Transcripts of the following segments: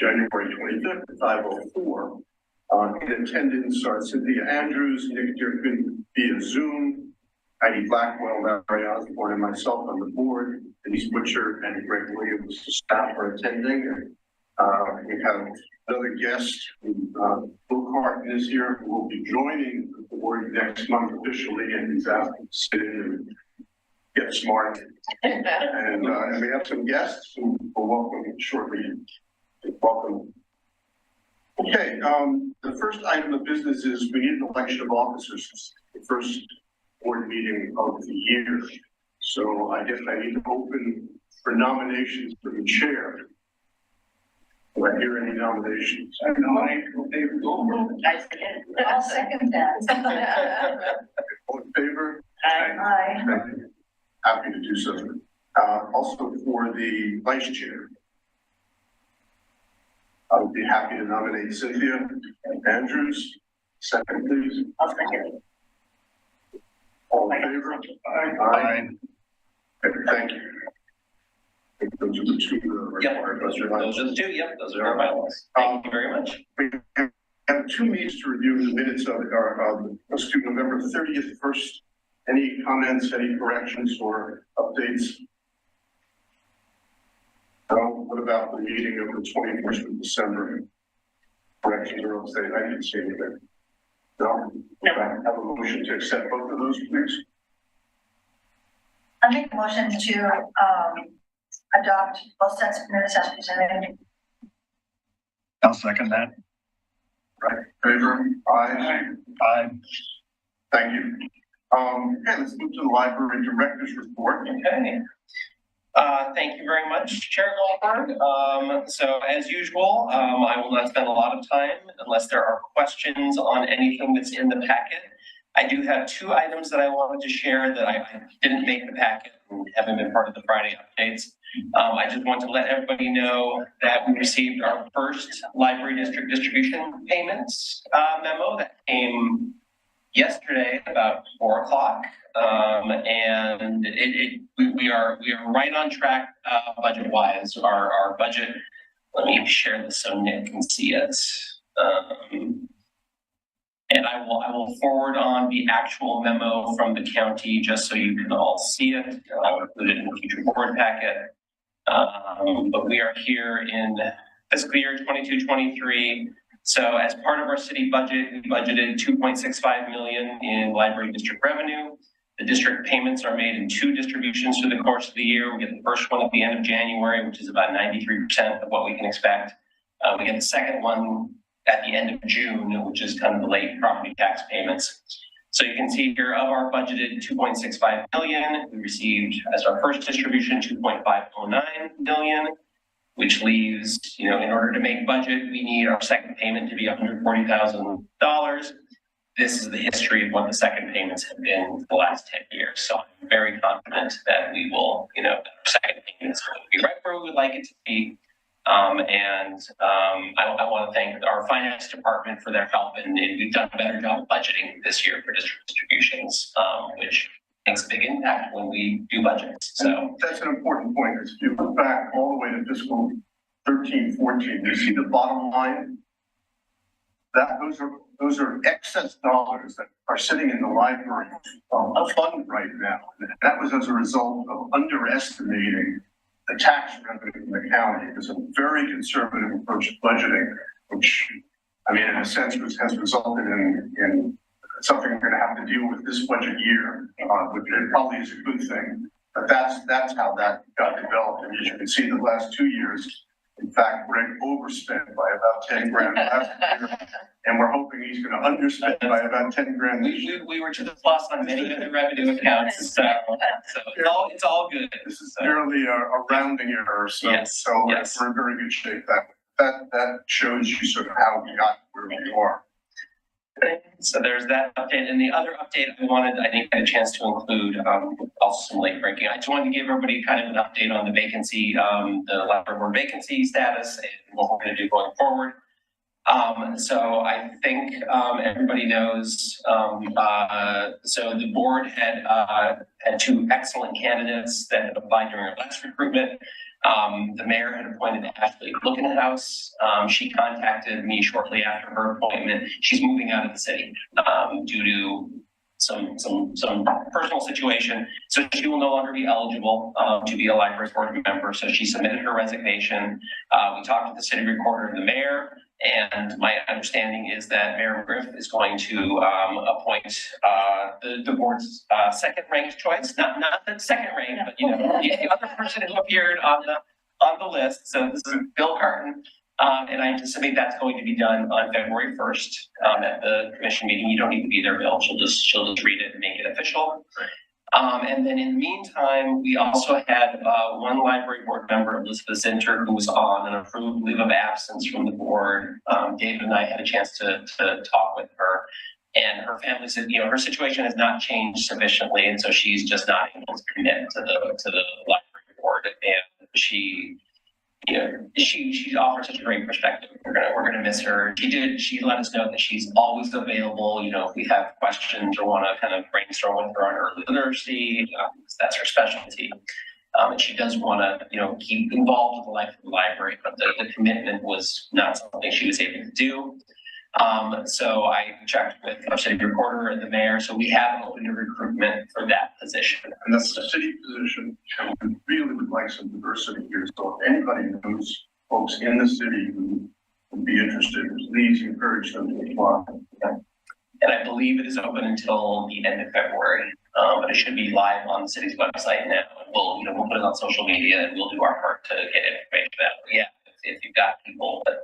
January 25th at 5:04. In attendance are Cynthia Andrews, Nick Dirkman via Zoom, Heidi Blackwell, Larry Osborne, and myself on the board. Denise Butcher and Greg Williams, the staff are attending. We have another guest, Bill Carton is here, who will be joining the board next month officially, and he's asked to sit in and get smart. And we have some guests who will welcome shortly. Welcome. Okay, the first item of business is we need an election of officers. The first board meeting of the year. So I guess I need to open for nominations for the chair. Do I hear any nominations? I nominate David Goldberg. I'll second that. All in favor? Aye. Thank you. Happy to do so. Also for the vice chair. I would be happy to nominate Cynthia Andrews. Second, please. I'll second. All in favor? Aye. Thank you. I think those are the two. Those are the two. Yep, those are our bylaws. Thank you very much. We have 2 meetings to review the minutes of our November 30th first. Any comments, any corrections or updates? No. What about the meeting of the 21st of December? Corrections or updates? I didn't see anything. No? No. Have a motion to accept both of those, please. I make a motion to adopt both sets of minutes as presented. I'll second that. Right. Favor? Aye. Aye. Thank you. Okay, let's move to the library director's report. Okay. Thank you very much, Chair Goldberg. So as usual, I will not spend a lot of time unless there are questions on anything that's in the packet. I do have 2 items that I wanted to share that I didn't make the packet and haven't been part of the Friday updates. I just want to let everybody know that we received our first library district distribution payments memo that came yesterday about 4 o'clock. And we are right on track budget wise. Our budget, let me share this so Nick can see it. And I will forward on the actual memo from the county just so you can all see it. I will include it in the future board packet. But we are here in fiscal year 22-23. So as part of our city budget, we budgeted $2.65 million in library district revenue. The district payments are made in 2 distributions through the course of the year. We get the first one at the end of January, which is about 93% of what we can expect. We get the second one at the end of June, which is kind of the late property tax payments. So you can see here of our budgeted $2.65 million, we received as our first distribution $2.509 million, which leaves, in order to make budget, we need our second payment to be $140,000. This is the history of what the second payments have been for the last 10 years. So I'm very confident that we will, that our second payment is going to be right where we would like it to be. I want to thank our finance department for their help, and we've done a better job of budgeting this year for district distributions, which makes a big impact when we do budgets. So that's an important point. If you look back all the way to fiscal 13-14, you see the bottom line. Those are excess dollars that are sitting in the library fund right now. That was as a result of underestimating the tax revenue from the county. It was a very conservative approach to budgeting, which, in a sense, has resulted in something we're going to have to deal with this budget year, which probably is a good thing. But that's how that got developed. And as you can see, the last 2 years, in fact, Greg overspent by about 10 grand last year, and we're hoping he's going to underspend by about 10 grand this year. We were to the plus on many of the revenue accounts, so it's all good. This is merely a rounding error, so yes. We're in very good shape. That shows you sort of how we got where we are. So there's that update, and the other update I didn't get a chance to include, also some late breaking. I just wanted to give everybody kind of an update on the vacancy, the library board vacancy status, and what we're going to do going forward. So I think everybody knows. So the board had 2 excellent candidates that had applied during our last recruitment. The mayor had appointed Ashley Lookenhouse. She contacted me shortly after her appointment. She's moving out of the city due to some personal situation. So she will no longer be eligible to be a library board member. So she submitted her resignation. We talked to the city recorder and the mayor. And my understanding is that Mayor Griff is going to appoint the board's second ranked choice, not the second ranked, but the other person who appeared on the list. So this is Bill Carton, and I anticipate that's going to be done on February 1st at the commission meeting. You don't need to be there, Bill. She'll just read it and make it official. And then in the meantime, we also had one library board member, Elizabeth Zinter, who was on an approved leave of absence from the board. David and I had a chance to talk with her, and her family said, her situation has not changed sufficiently, and so she's just not able to commit to the library board. And she offers such a great perspective. We're gonna miss her. She let us know that she's always available. If we have questions or want to kind of brainstorm with her on early literacy, that's her specialty. And she does want to, keep involved with the life of the library, but the commitment was not something she was able to do. So I checked with our city recorder and the mayor. So we have opened a recruitment for that position. And that's a city position, and we really would like some diversity here. So if anybody knows folks in the city who would be interested, please encourage them to apply. And I believe it is open until the end of February, but it should be live on the city's website now. We'll put it on social media, and we'll do our part to get information out. But yeah, if you've got people that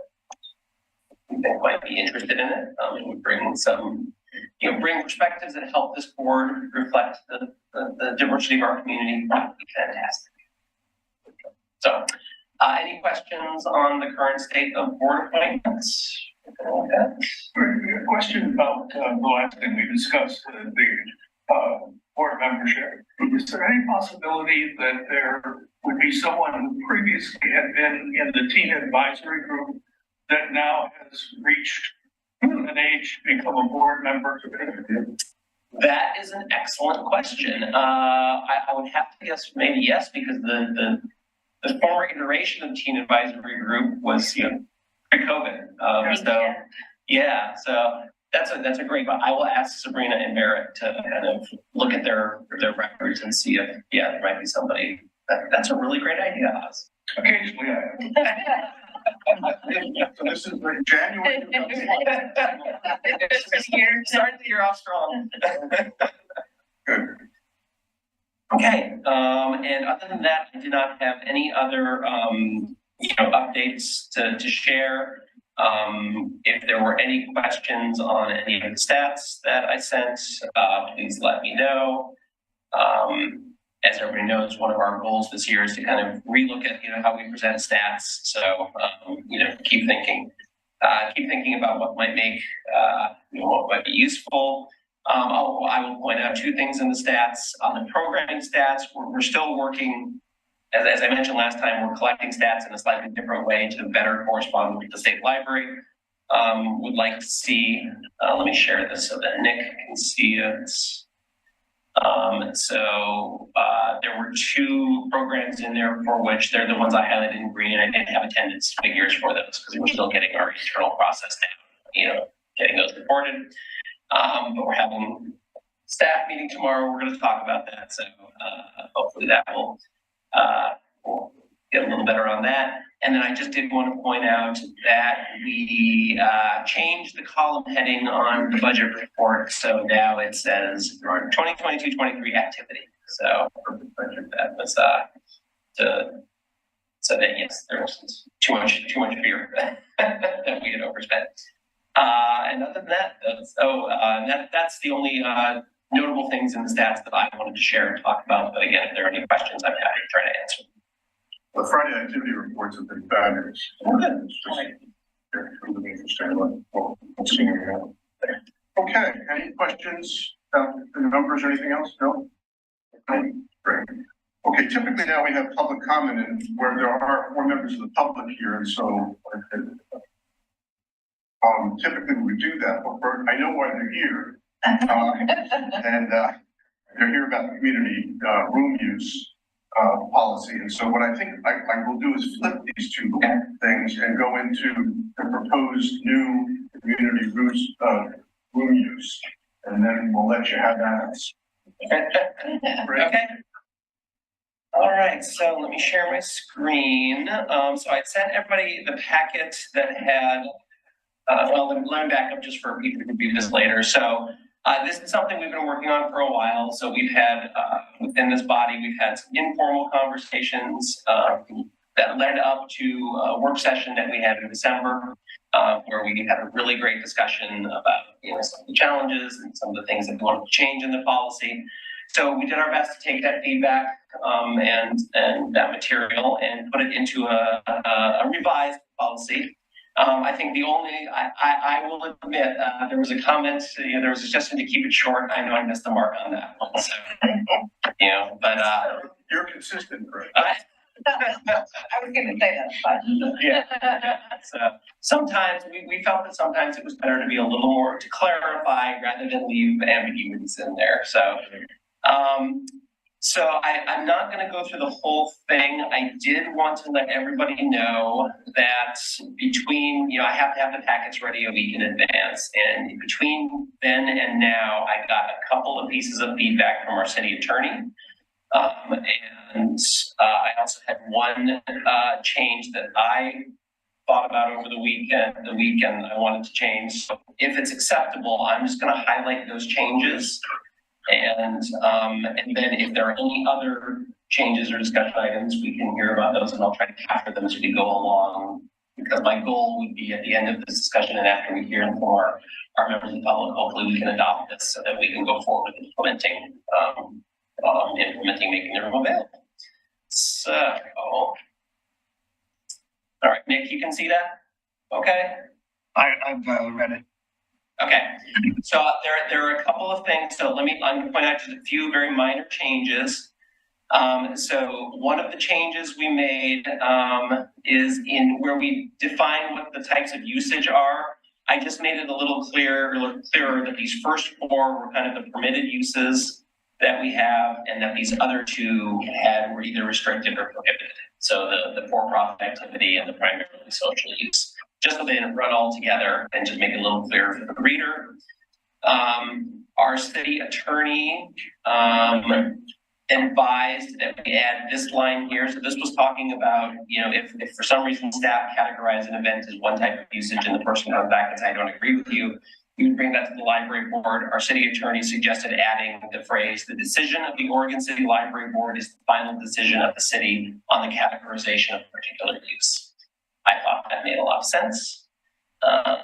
we think might be interested in it, it would bring some, bring perspectives that help this board reflect the diversity of our community. That would be fantastic. So, any questions on the current state of board appointments? A question about the last thing we discussed, the board membership. Is there any possibility that there would be someone who previously had been in the teen advisory group that now has reached an age to become a board member? That is an excellent question. I would have to guess maybe yes, because the former iteration of teen advisory group was pre-COVID. So that's a great. But I will ask Sabrina and Merritt to kind of look at their records and see if there might be somebody. That's a really great idea, Oz. Occasionally, I have. So this is like January. Starting the year off strong. Good. Okay, and other than that, I do not have any other updates to share. If there were any questions on any of the stats that I sent, please let me know. As everybody knows, one of our goals this year is to kind of relook at how we present stats. So keep thinking about what might make what might be useful. I will point out two things in the stats. On the programming stats, we're still working. As I mentioned last time, we're collecting stats in a slightly different way to better correspond with the state library. Would like to see. Let me share this so that Nick can see it. There were two programs in there for which they're the ones I highlighted in green. I didn't have attendance figures for those because we're still getting our internal process down, getting those reported. But we're having staff meeting tomorrow. We're going to talk about that. So hopefully that will we'll get a little better on that. And then I just did want to point out that we changed the column heading on the budget report. So now it says 2022-23 activity. So that was so that yes, there was too much fear that we had overspent. And other than that, that's the only notable things in the stats that I wanted to share and talk about. But again, if there are any questions, I'm happy to try to answer. The Friday activity reports have been fabulous. It's just really interesting what's seeing around. Okay, any questions about the numbers or anything else? No? Okay, great. Okay, typically now we have public comment and where there are 4 members of the public here, and so typically we would do that, but I know why they're here. And they're here about the community room use. policy. And so what I think I will do is flip these two things and go into the proposed new community room use. And then we'll let you have that. Okay. All right, so let me share my screen. So I sent everybody the packet that had, well, let me back up just for people who can view this later. So this is something we've been working on for a while. So we've had, within this body, we've had some informal conversations that led up to a work session that we had in December, where we had a really great discussion about, some of the challenges and some of the things that we wanted to change in the policy. So we did our best to take that feedback and that material and put it into a revised policy. I think the only, I will admit, there was a comment, there was a suggestion to keep it short. I know I missed the mark on that one. So, but. You're consistent, Greg. I was gonna say that, but. Yeah. So sometimes we felt that sometimes it was better to be a little more, to clarify rather than leave ambiguities in there. So I'm not going to go through the whole thing. I did want to let everybody know that between, I have to have the packets ready a week in advance. And between then and now, I got a couple of pieces of feedback from our city attorney. And I also had one change that I thought about over the weekend I wanted to change. So if it's acceptable, I'm just going to highlight those changes. And then if there are any other changes or discussion items, we can hear about those and I'll try to capture them as we go along. Because my goal would be at the end of this discussion and after we hear from our members of the public, hopefully we can adopt this so that we can go forward with implementing, making the room available. So, all right, Nick, you can see that? Okay. I've read it. Okay, so there are a couple of things. So I'm going to point out just a few very minor changes. So one of the changes we made is in where we define what the types of usage are. I just made it a little clearer that these first four were kind of the permitted uses that we have, and that these other two were either restricted or prohibited. So the for-profit activity and the primarily social use. Just so they didn't run all together and just make it a little clearer for the reader. Our city attorney advised that we add this line here. So this was talking about, if for some reason staff categorize an event as one type of usage and the person comes back and says, I don't agree with you, you would bring that to the library board. Our city attorney suggested adding the phrase, the decision of the Oregon City Library Board is the final decision of the city on the categorization of particular use. I thought that made a lot of sense. How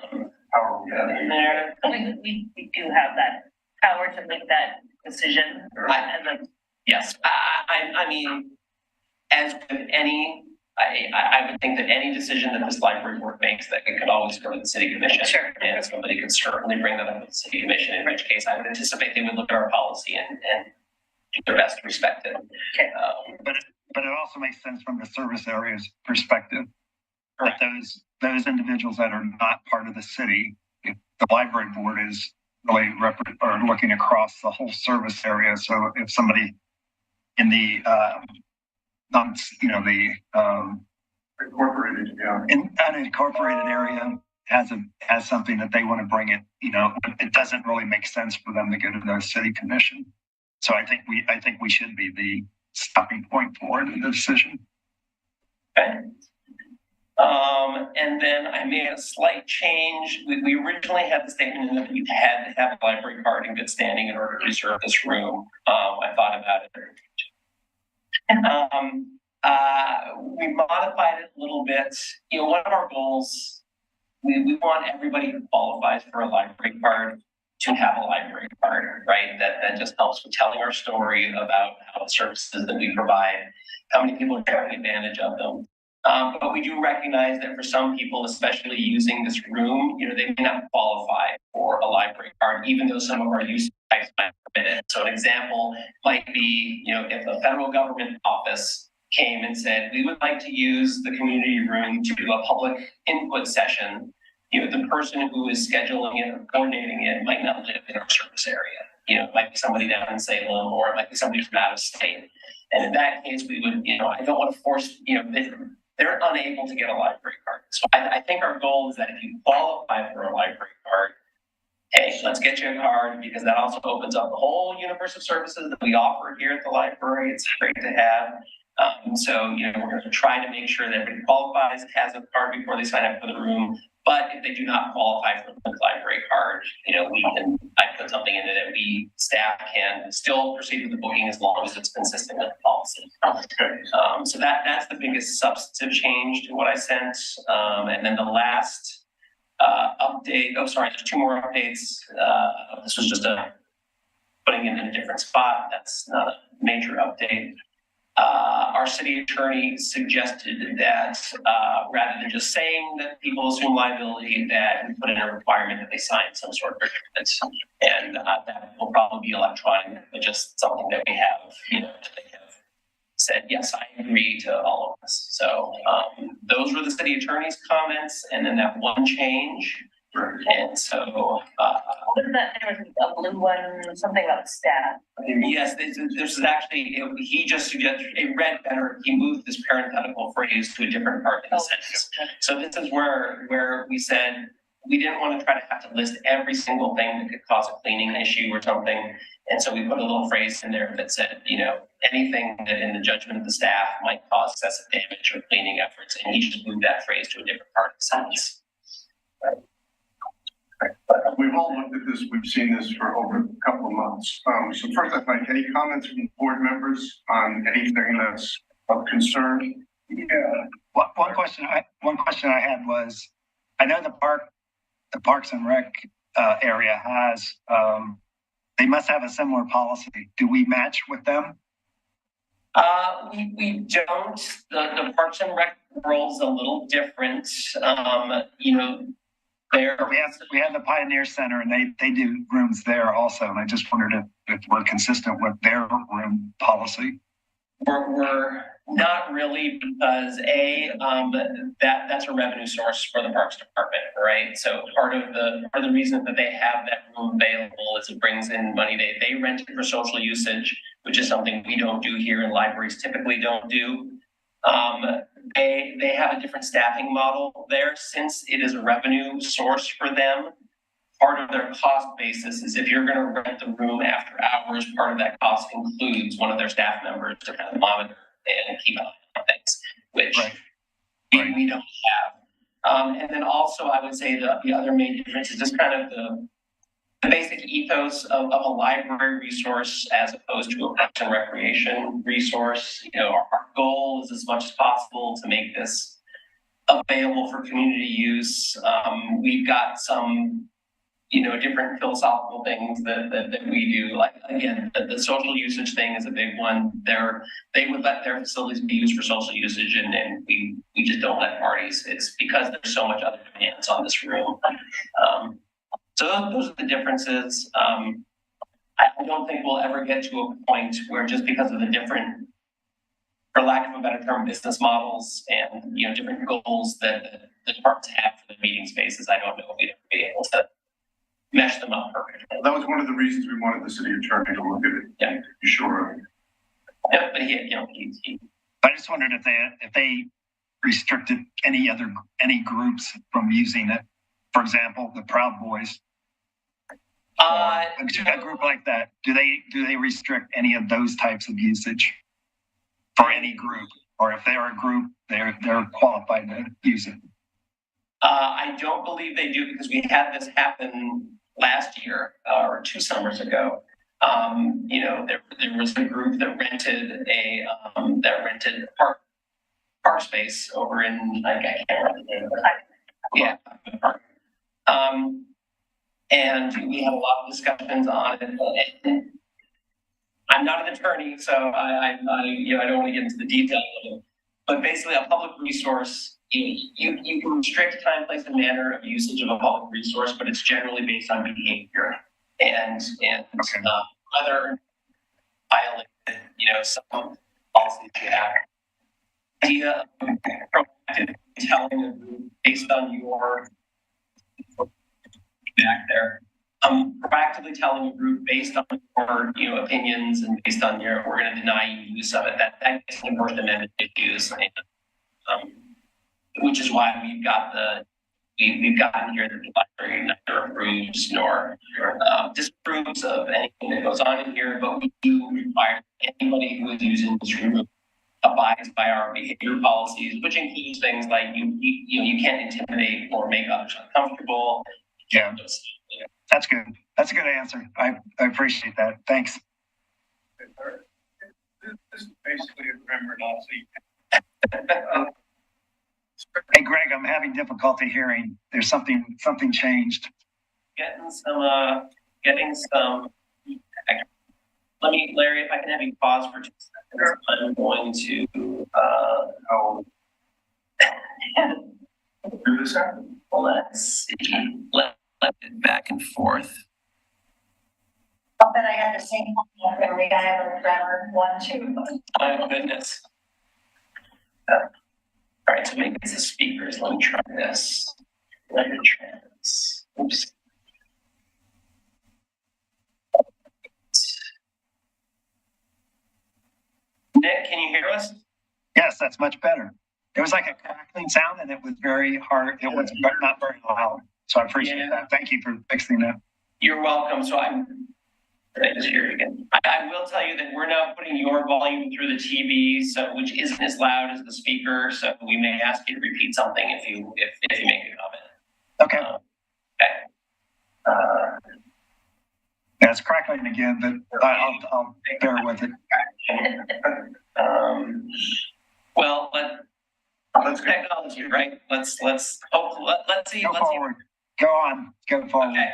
are we In there. We do have that power to make that decision. Yes, I mean, as with any, I would think that any decision that this library board makes, that it could always go to the city commission. Sure. And somebody could certainly bring that up to the city commission, in which case I would anticipate they would look at our policy and do their best to respect it. Okay. But it also makes sense from the service area's perspective. That those individuals that are not part of the city, if the library board is really looking across the whole service area. So if somebody in the incorporated, in an incorporated area has something that they want to bring it, it doesn't really make sense for them to go to the city commission. So I think we should be the stopping point for the decision. Okay. And then I made a slight change. We originally had the statement in that we had to have a library card in good standing in order to reserve this room. I thought about it. We modified it a little bit. One of our goals, we want everybody who qualifies for a library card to have a library card, right? That just helps with telling our story about how the services that we provide, how many people are taking advantage of them. But we do recognize that for some people, especially using this room, they may not qualify for a library card, even though some of our use types might permit it. So an example might be, if a federal government office came and said, we would like to use the community room to do a public input session, the person who is scheduling it or coordinating it might not live in our service area. it might be somebody down in Salem, or it might be somebody from out of state. And in that case, we would, I don't want to force, they're unable to get a library card. So I think our goal is that if you qualify for a library card, hey, let's get you a card, because that also opens up the whole universe of services that we offer here at the library. It's great to have. So, we're going to try to make sure that everybody qualifies, has a card before they sign up for the room. But if they do not qualify for the library card, I put something in it that staff can still proceed with the booking as long as it's consistent with the policy. So that's the biggest substantive change to what I sent. And then the last update, there's two more updates. This was just putting it in a different spot. That's not a major update. Our city attorney suggested that rather than just saying that people assume liability, that we put in a requirement that they sign some sort of agreement, and that will probably be electronic, but just something that we have, they have said, yes, I agree to all of this. So those were the city attorney's comments, and then that one change. And so, What is that? There was a blue one, something about staff. yes, this is actually, he just suggested, it read better. He moved this parenthetical phrase to a different part of the sentence. So this is where we said, we didn't want to try to have to list every single thing that could cause a cleaning issue or something. And so we put a little phrase in there that said, anything that in the judgment of the staff might cause excessive damage or cleaning efforts. And he just moved that phrase to a different part of the sentence. We've all looked at this, we've seen this for over a couple of months. So first, I'd like any comments from board members on anything that's of concern? Yeah. One question I had was, I know the Parks and Rec area has, they must have a similar policy. Do we match with them? We don't. The Parks and Rec world's a little different. We have the Pioneer Center, and they do rooms there also. And I just wondered if we're consistent with their room policy. We're not really, because that's a revenue source for the Parks Department, right? So part of the reason that they have that room available is it brings in money. They rent it for social usage, which is something we don't do here, and libraries typically don't do. They have a different staffing model there, since it is a revenue source for them. Part of their cost basis is if you're going to rent the room after hours, part of that cost includes one of their staff members to kind of monitor and keep an eye on things, which we don't have. And then also, I would say the other main difference is just kind of the basic ethos of a library resource as opposed to a parks and recreation resource. Our goal is as much as possible to make this available for community use. We've got some, different philosophical things that we do. Like, again, the social usage thing is a big one. They would let their facilities be used for social usage, and we just don't let parties. It's because there's so much other demands on this room. So those are the differences. I don't think we'll ever get to a point where, just because of the different, for lack of a better term, business models and different goals that the departments have for the meeting spaces, I don't know if we'd ever be able to mesh them up perfectly. That was one of the reasons we wanted the city attorney to look at it. Yeah. To be sure. Yeah, but he I just wondered if they restricted any groups from using it. For example, the Proud Boys. A group like that, do they restrict any of those types of usage for any group, or if they're a group, they're qualified to use it? I don't believe they do, because we had this happen last year or 2 summers ago. There was a group that rented park space over in, I can't remember the name of it. Yeah, park. And we had a lot of discussions on it. I'm not an attorney, so I don't want to get into the details of it. But basically, a public resource, you can restrict time, place, and manner of usage of a public resource, but it's generally based on behavior and whether violated, some policies you have. The idea of proactive telling a group based on your back there. proactively telling a group based on your, opinions and based on we're going to deny you use of it. That gets the First Amendment issues, and, which is why we've gotten here that the library neither approves nor disapproves of anything that goes on in here, but we do require anybody who is using this room abides by our behavior policies, which includes things like you can't intimidate or make others uncomfortable. Yeah, that's good. That's a good answer. I appreciate that. Thanks. This is basically a grammar Nazi. Hey, Greg, I'm having difficulty hearing. There's something changed. Getting some. Let me, Larry, if I can have you pause for 2 seconds, I'm going to, Do this happen? let's see, let it back and forth. I'll bet I had the same memory. I have a grammar one too. My goodness. All right, so maybe it's the speakers. Let me try this. Let me try this. Oops. Nick, can you hear us? Yes, that's much better. It was like a crackling sound, and it was very hard. It was not very loud. So I appreciate that. Thank you for fixing that. You're welcome. So I just hear it again. I will tell you that we're now putting your volume through the TV, so which isn't as loud as the speaker. So we may ask you to repeat something if you make a comment. Okay. Okay. Yeah, it's crackling again, but I'll bear with it. Well, let's technology, right? Let's see. Go forward. Go on. Go forward. Okay.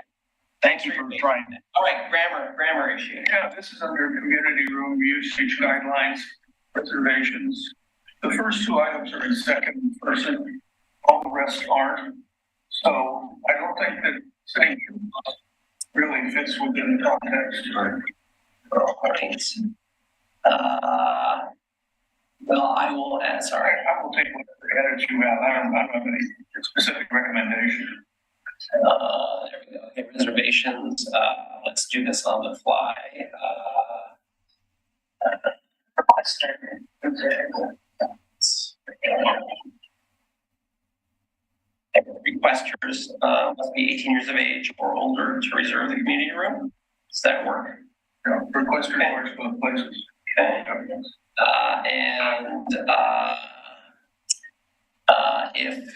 Thank you for trying. All right, grammar issue. Yeah, this is under community room usage guidelines, reservations. The first 2 items are in second person, all the rest aren't. So I don't think that saying really fits within the context. Well, I will add, sorry. I will take whatever edits you have. I don't have any specific recommendation. There we go. Okay, reservations. Let's do this on the fly. Requesters must be 18 years of age or older to reserve the community room. Does that work? Yeah, requester works both places. Okay. If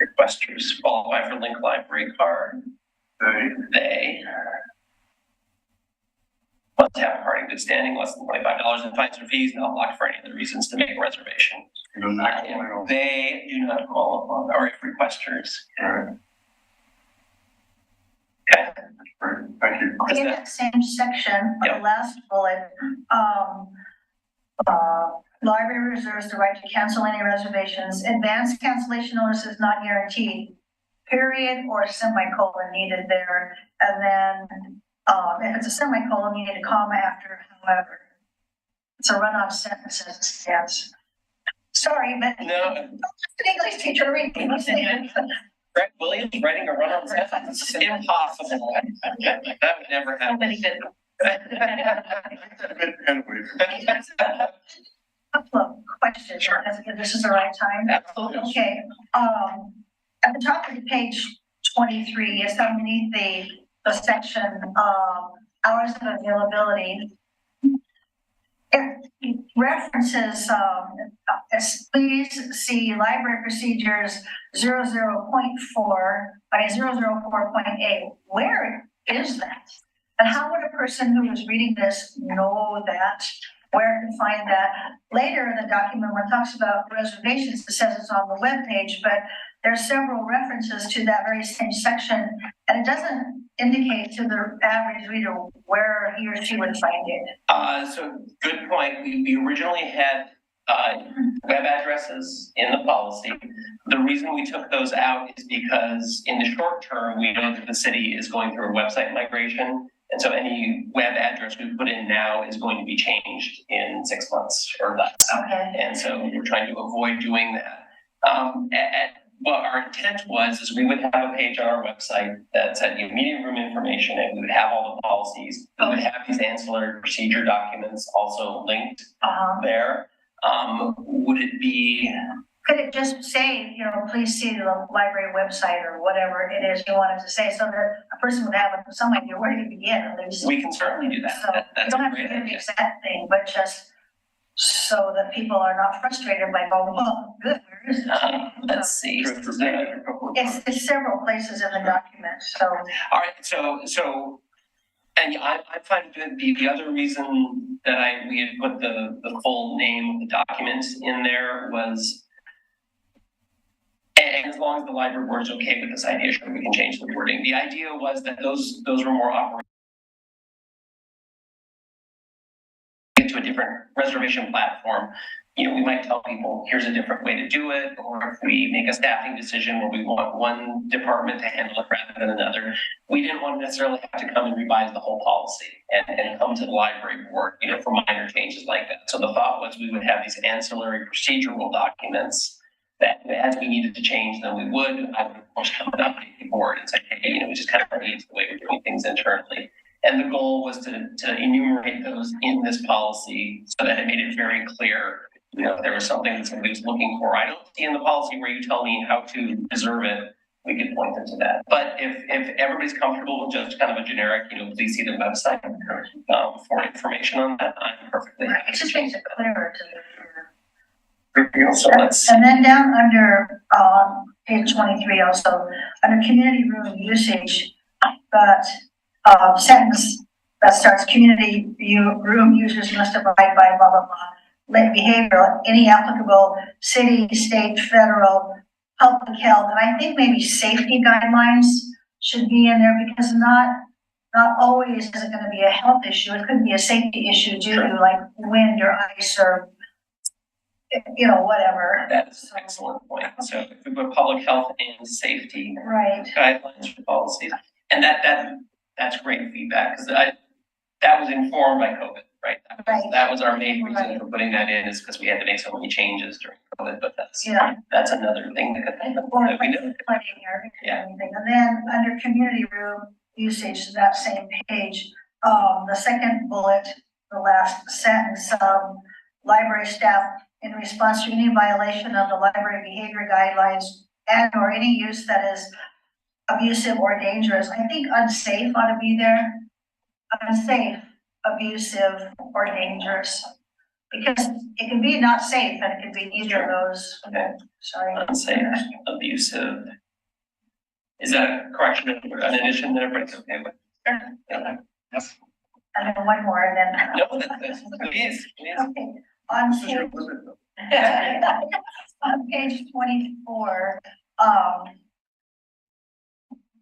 requesters qualify for Link Library card, they must have a card in good standing, less than $25 in fines or fees, not blocked for any other reasons to make a reservation. If they do not qualify, or if requesters. Okay. Thank you. In that same section, the Yep. last bullet, library reserves the right to cancel any reservations. Advanced cancellation notice is not guaranteed. Period or semicolon needed there. And then, if it's a semicolon, you need a comma after however. It's a run-on sentence as it stands. Sorry, but No. an English teacher reading these things. Greg Williams writing a run-on sentence? It's impossible. That would never happen. Nobody did. Couple of questions, Sure. if this is the right time. Absolutely. Okay, at the top of the page 23 is underneath the section, hours of availability. It references, please see library procedures 004.8. Where is that? And how would a person who is reading this know that? Where to find that? Later in the document, when it talks about reservations, it says it's on the webpage, but there are several references to that very same section, and it doesn't indicate to the average reader where he or she would find it. So good point. We originally had web addresses in the policy. The reason we took those out is because in the short term, we know that the city is going through a website migration. And so any web address we put in now is going to be changed in 6 months or less. Okay. And so we're trying to avoid doing that. what our intent was is we would have a page on our website that said, you know, meeting room information, and we would have all the policies. We would have these ancillary procedure documents also linked there. Would it be? Could it just say, you know, please see the library website or whatever it is you wanted to say, so that a person would have some idea where to begin at least? We can certainly do that. So That's you don't a have to great do the idea. exact thing, but just so that people are not frustrated by going, well, good, where is it? Let's see. It's several places in the document, so. All right, so, and I'm fine with the other reason that we had put the full name of the document in there was, and as long as the library board is okay with this idea, sure, we can change the wording. The idea was that those were more operational. To a different reservation platform, you know, we might tell people, here's a different way to do it, or if we make a staffing decision where we want one department to handle it rather than another, we didn't want to necessarily have to come and revise the whole policy and come to the library board, you know, for minor changes like that. So the thought was we would have these ancillary procedural documents that as we needed to change them, we would. I would, of course, come and update the board and say, hey, you know, we just kind of need the way we're doing things internally. And the goal was to enumerate those in this policy so that it made it very clear, you know, if there was something that somebody was looking for. I don't see in the policy where you tell me how to reserve it, we could point them to that. But if everybody's comfortable with just kind of a generic, you know, please see the website for information on that, I'm perfectly happy. It just makes it clearer to the. So let's. And then down under page 23 also, under community room usage, but sentence that starts community room users must abide by blah, blah, blah, behavioral, any applicable city, state, federal, public health, and I think maybe safety guidelines should be in there because not always is it going to be a health issue. It could be a safety issue due to like wind or ice or, you know, whatever. That's an excellent point. So if we put public health and safety guidelines for policies, and that's great feedback because that was informed by COVID, right? That was our main reason for putting that in is because we had to make so many changes during COVID, but that's another thing that could happen. We know. Yeah. And then under community room usage, that same page, the second bullet, the last sentence, library staff in response to any violation of the library behavior guidelines and or any use that is abusive or dangerous. I think unsafe ought to be there. Unsafe, abusive, or dangerous. Because it can be not safe and it can be either of those. Okay. Sorry. Unsafe, abusive. Is that a correction, an addition that everybody's okay with? Sure. Yes. And then one more and then. No, that's please. Okay. On page 24,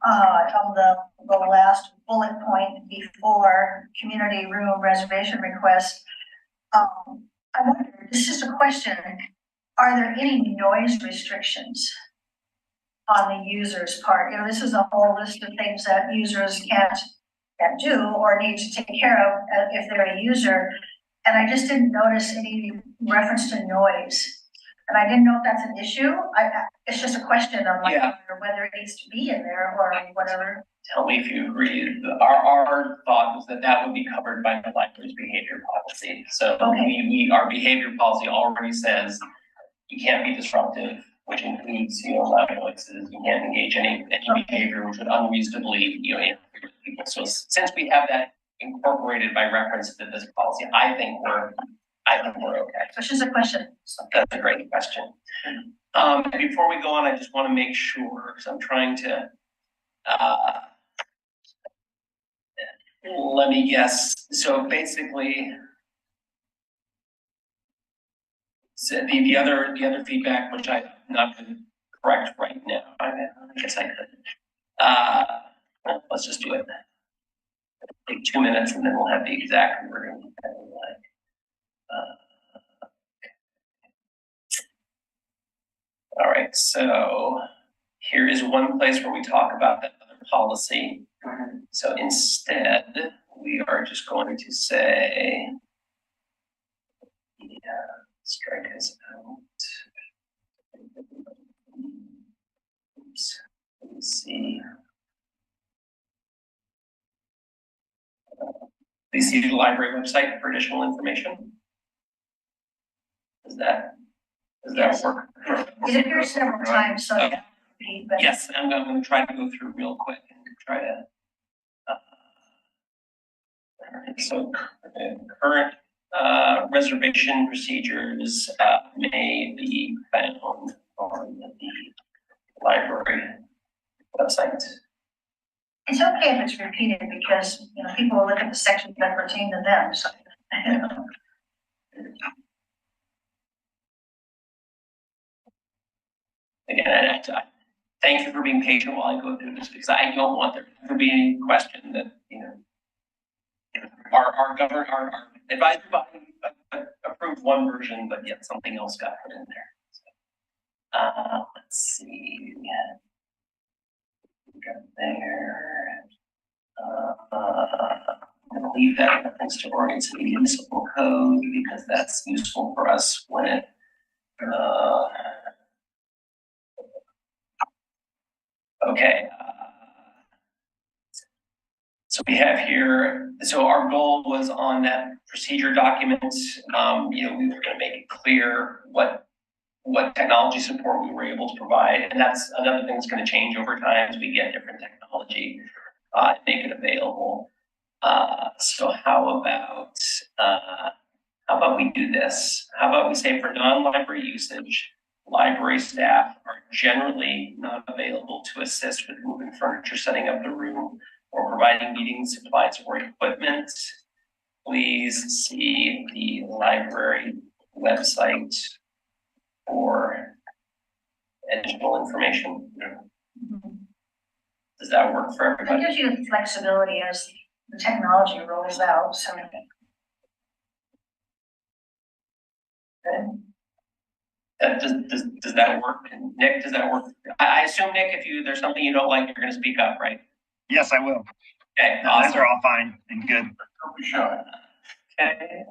of the last bullet point before community room reservation request, I wonder, this is a question, are there any noise restrictions on the user's part? You know, this is a whole list of things that users can't do or need to take care of if they're a user. And I just didn't notice any reference to noise. And I didn't know if that's an issue. It's just a question on whether it needs to be in there or whatever. Tell me if you agree. Our thought was that would be covered by the library's behavior policy. So our behavior policy already says you can't be disruptive, which includes, you know, loud noises. You can't engage any behavior which would unreasonably, you know, interfere with people. So since we have that incorporated by reference to this policy, I think we're okay. So it's just a question. So that's a great question. Before we go on, I just want to make sure, because I'm trying to, let me guess. So basically, the other feedback, which I'm not going to correct right now, I guess I could. Well, let's just do it. Take 2 minutes and then we'll have the exact wording. All right, so here is one place where we talk about that other policy. So instead, we are just going to say, strike this out. Let's see. Please see the library website for additional information. Does that Yes. work? It appears several times, so. Okay. But Yes, I'm going to try to go through real quick and try to. All right, so current reservation procedures may be found on the library website. it's okay if it's repeated because, you know, people will look at the sections that pertain to them, so. Again, I thank you for being patient while I go through this because I don't want there to be any question that, you know, our advisory body approved one version, but yet something else got put in there. So, let's see. We got there. I'm gonna leave that reference to Oregon City Municipal Code because that's useful for us when it. Okay. So we have here, so our goal was on that procedure document, you know, we were gonna make it clear what technology support we were able to provide. And that's another thing that's gonna change over time as we get different technology, make it available. So how about we do this? How about we say for non-library usage, library staff are generally not available to assist with moving furniture, setting up the room, or providing meeting supplies or equipment. Please see the library website for additional information. Does that work for It everybody? gives you flexibility as the technology rolls out, so. Does that work? Nick, does that work? I assume, Nick, if there's something you don't like, you're gonna speak up, right? Yes, I will. Okay, Those awesome. are all fine and good. Don't be shy. Okay,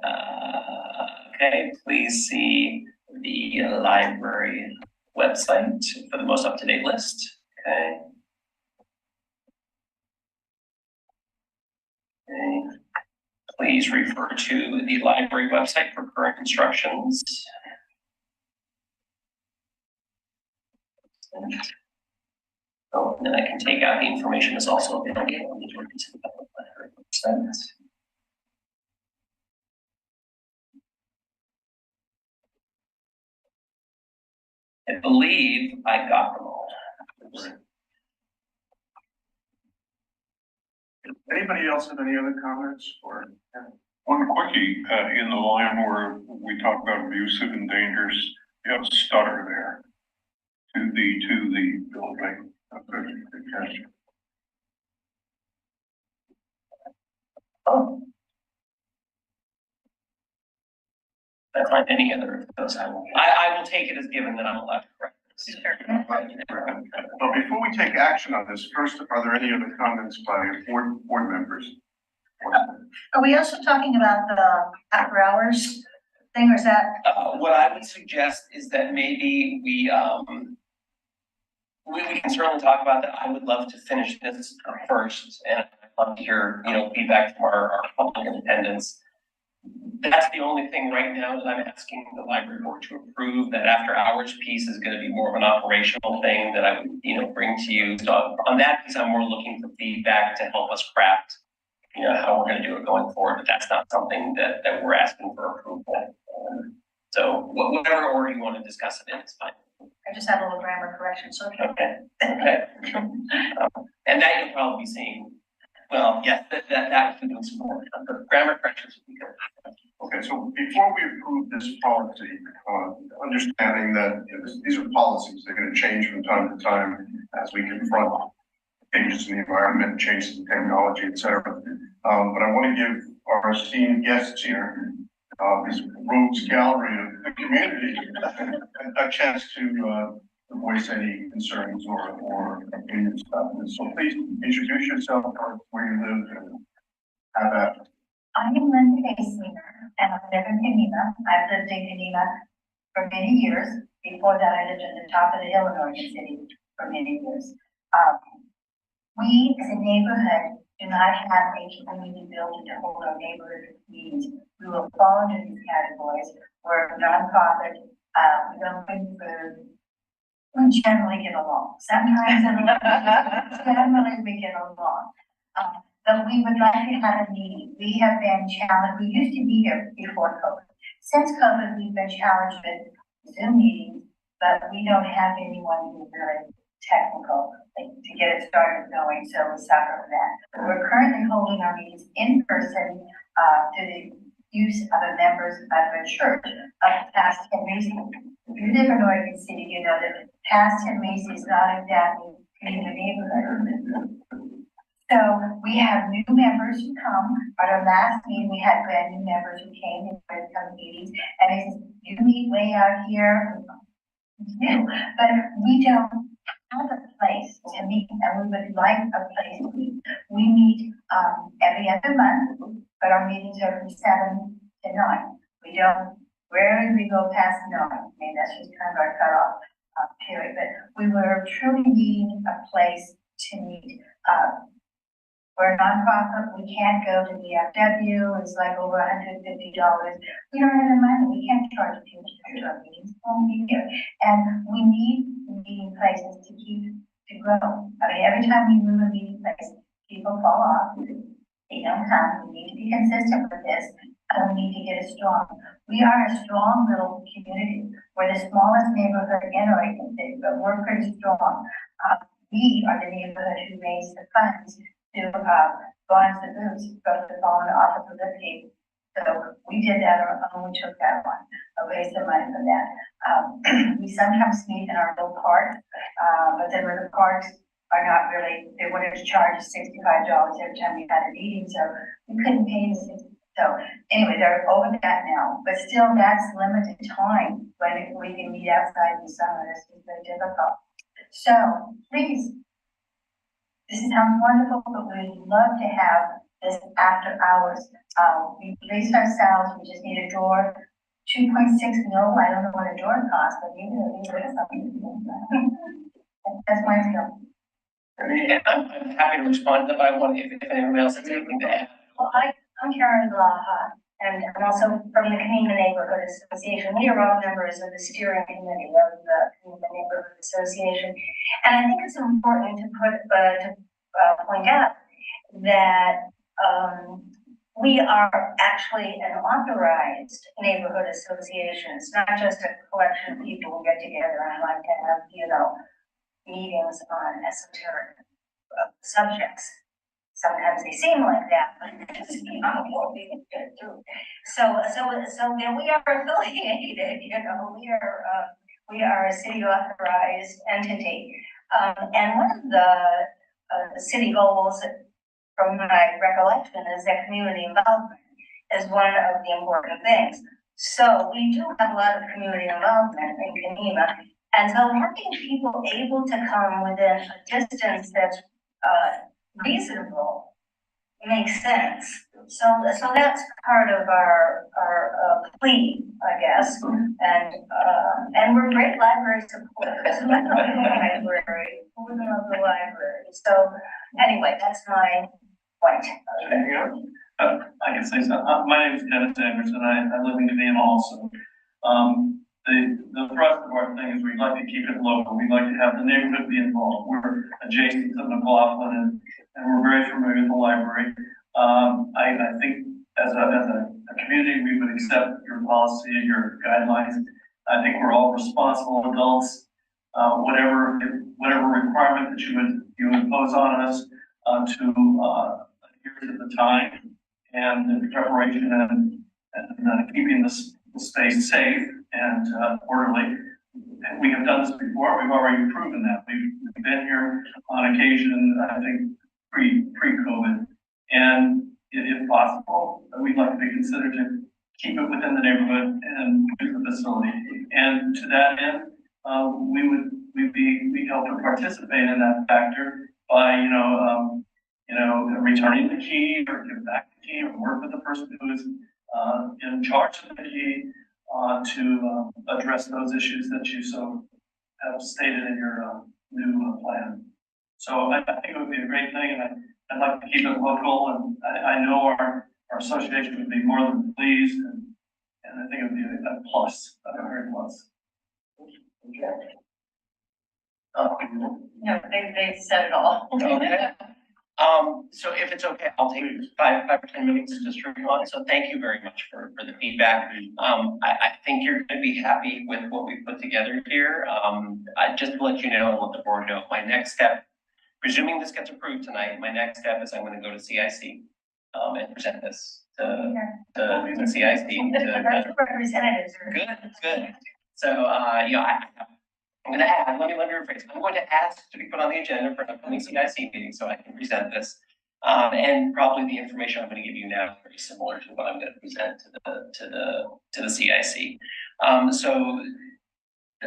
okay, please see the library website for the most up-to-date list, okay? Okay, please refer to the library website for current instructions. Oh, and then I can take out the information is also available on the Georgia City Public Library website. I believe I got them all. Anybody else have any other comments or? One quickie, in the line where we talk about abusive and dangerous, you have a stutter there. To the building. Good catch. Oh. If I find any other of those, I will take it as given that I'm allowed to correct this. Well, before we take action on this, first, are there any other comments by board members? Are we also talking about the after hours thing, or is that? What I would suggest is that maybe we can certainly talk about that. I would love to finish this first, and I'd love to hear, you know, feedback from our public in attendance. That's the only thing right now that I'm asking the library board to approve. That after hours piece is going to be more of an operational thing that I would, you know, bring to you. So on that piece, I'm more looking for feedback to help us craft, you know, how we're going to do it going forward. But that's not something that we're asking for approval. So whatever order you want to discuss it in, it's fine. I just have a little grammar correction, so. Okay. And that you'll probably be seeing. Well, yes, that can do some more. Grammar corrections would be good. Okay, so before we approve this policy, understanding that these are policies, they're going to change from time to time as we confront changes in the environment, changes in technology, et cetera. But I want to give our esteemed guests here, this rogues gallery of the community, a chance to voice any concerns or opinions about this. So please introduce yourself, where you live, and have at it. I'm Linda Casemaker, and I live in Geneva. I've lived in Geneva for many years. Before that, I lived at the top of the hill in Oregon City. for many years. We as a neighborhood do not have a community building to hold our neighborhood meetings. We will fall into these categories. We're a nonprofit, we don't bring food. We generally get along. Sometimes generally we get along. But we would like to have a meeting. We have been challenged. We used to be here before COVID. Since COVID, we've been challenged with Zoom meetings, but we don't have anyone who's very technical to get it started going, so we suffer that. We're currently holding our meetings in person through the use of the members of a church of Past and Macy. If you live in Oregon City, you know that Past and Macy is not exactly in the neighborhood. So we have new members who come. At our last meeting, we had brand new members who came and would come to meetings, and they said, "You meet way out here." We do, but we don't have a place to meet, and we would like a place to meet. We meet every other month, but our meetings are from 7 to 9. We don't rarely we go past 9. I mean, that's just kind of our cutoff period. But we were truly needing a place to meet. We're a nonprofit. We can't go to the FW. It's like over $150. We don't have the money. We can't charge people to come to our meetings. Won't be here. And we need meeting places to grow. I mean, every time we move a meeting place, people fall off. They don't come. We need to be consistent with this. And we need to get it strong. We are a strong little community. We're the smallest neighborhood in Oregon City, but we're pretty strong. We are the neighborhood who raised the funds to bonds the boots, go to the phone office of the team. So we did that on our own, we took that one, raised the money for that. We sometimes meet in our little park, but then the parks are not really, they wanted to charge $65 every time we had a meeting, so we couldn't pay the 60. So anyway, they're over that now, but still that's limited time when we can meet outside in the summer. This is very difficult. So please, this sounds wonderful, but we'd love to have this after hours. We braced ourselves, we just need a door. 2.6 mil, I don't know what a door costs, but maybe it'll be worth something. That's my skill. I'm happy to respond if I want, if anyone else has anything to add. Well, I'm Karen Blaha, and I'm also from the Canema Neighborhood Association. We are all members of the steering committee of the Canema Neighborhood Association. And I think it's important to point out that we are actually an authorized neighborhood association. It's not just a collection of people who get together and like to have, meetings on esoteric subjects. Sometimes they seem like that, but it's not what we do. So then we are affiliated, we are a city authorized entity. And one of the city goals, from my recollection, is that community involvement is one of the important things. So we do have a lot of community involvement in Canema. And so having people able to come within a distance that's reasonable makes sense. So that's part of our plea, I guess. And we're great library supporters. We love the library. So anyway, that's my point. I can say something. My name is Dennis Anderson. I live in Canema also. The thrust of our thing is we'd like to keep it local. We'd like to have the neighborhood be involved. We're adjacent to McLaughlin and we're very familiar with the library. I think as a community, we would accept your policy, your guidelines. I think we're all responsible adults. Whatever requirement that you impose on us to adhere to the time and the preparation and keeping the space safe and orderly. And we have done this before. We've already proven that. We've been here on occasion, I think, pre-COVID. And if possible, we'd like to be considered to keep it within the neighborhood and use the facility. And to that end, we'd help to participate in that factor by, returning the key or give back the key or work with the person who is in charge of the key to address those issues that you so have stated in your new plan. So I think it would be a great thing, and I'd like to keep it local, and I know our association would be more than pleased, and I think it would be a plus, a very plus. No, they said it all. Okay. So if it's okay, I'll take five or 10 minutes just for you on. So thank you very much for the feedback. I think you're gonna be happy with what we put together here. I just to let you know and let the board know, my next step, presuming this gets approved tonight, my next step is I'm gonna go to CIC, and present this to CIC. Representatives are. Good. So, I'm gonna add, let me rephrase. I'm going to ask to be put on the agenda for an upcoming CIC meeting so I can present this. And probably the information I'm gonna give you now is very similar to what I'm gonna present to the CIC. So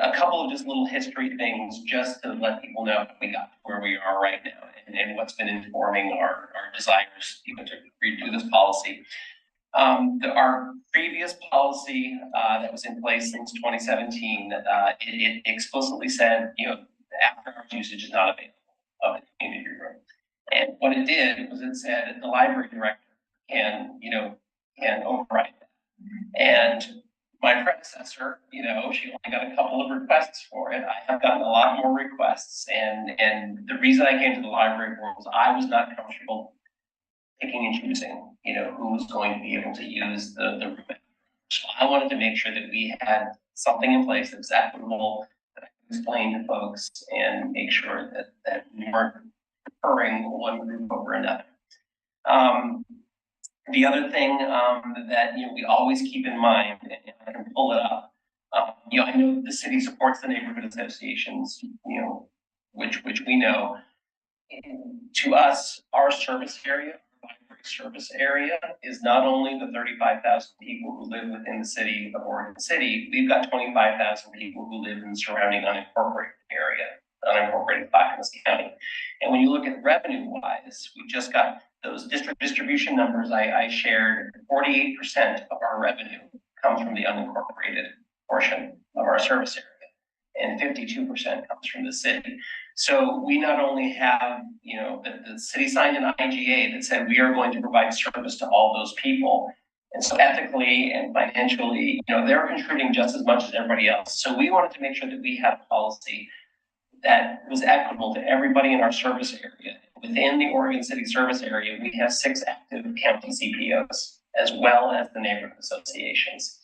a couple of just little history things just to let people know how we got to where we are right now and what's been informing our desires even to redo this policy. Our previous policy that was in place since 2017, it explicitly said, after hours usage is not available of the community room. And what it did was it said the library director can override that. And my predecessor, she only got a couple of requests for it. I have gotten a lot more requests, and the reason I came to the library board was I was not comfortable picking and choosing, who was going to be able to use the room. So I wanted to make sure that we had something in place that was equitable, that I could explain to folks and make sure that we weren't preferring one group over another. The other thing that we always keep in mind, and I can pull it up, I know the city supports the neighborhood associations, which we know. To us, our service area, service area is not only the 35,000 people who live within the city of Oregon City, we've got 25,000 people who live in the surrounding unincorporated area, unincorporated Clackamas County. And when you look at revenue wise, we just got those district distribution numbers I shared. 48% of our revenue comes from the unincorporated portion of our service area, and 52% comes from the city. So we not only have, the city signed an IGA that said we are going to provide service to all those people. And so ethically and financially, they're contributing just as much as everybody else. So we wanted to make sure that we had a policy that was equitable to everybody in our service area. Within the Oregon City service area, we have 6 active county CPOs, as well as the neighborhood associations.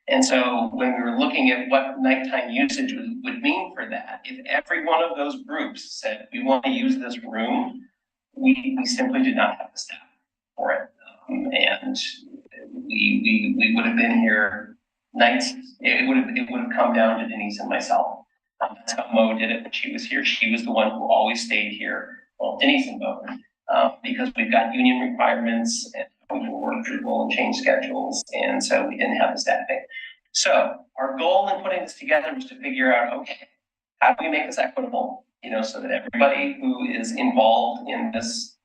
And so when we were looking at what nighttime usage would mean for that, if every one of those groups said, we want to use this room, we simply did not have the staff for it. And we would have been here nights. It would have come down to Denise and myself. That's how Mo did it when she was here. She was the one who always stayed here. Well, Denise and Mo, because we've got union requirements and we can work people and change schedules, and so we didn't have the staffing. So our goal in putting this together was to figure out, okay, how do we make this equitable? So that everybody who is involved in this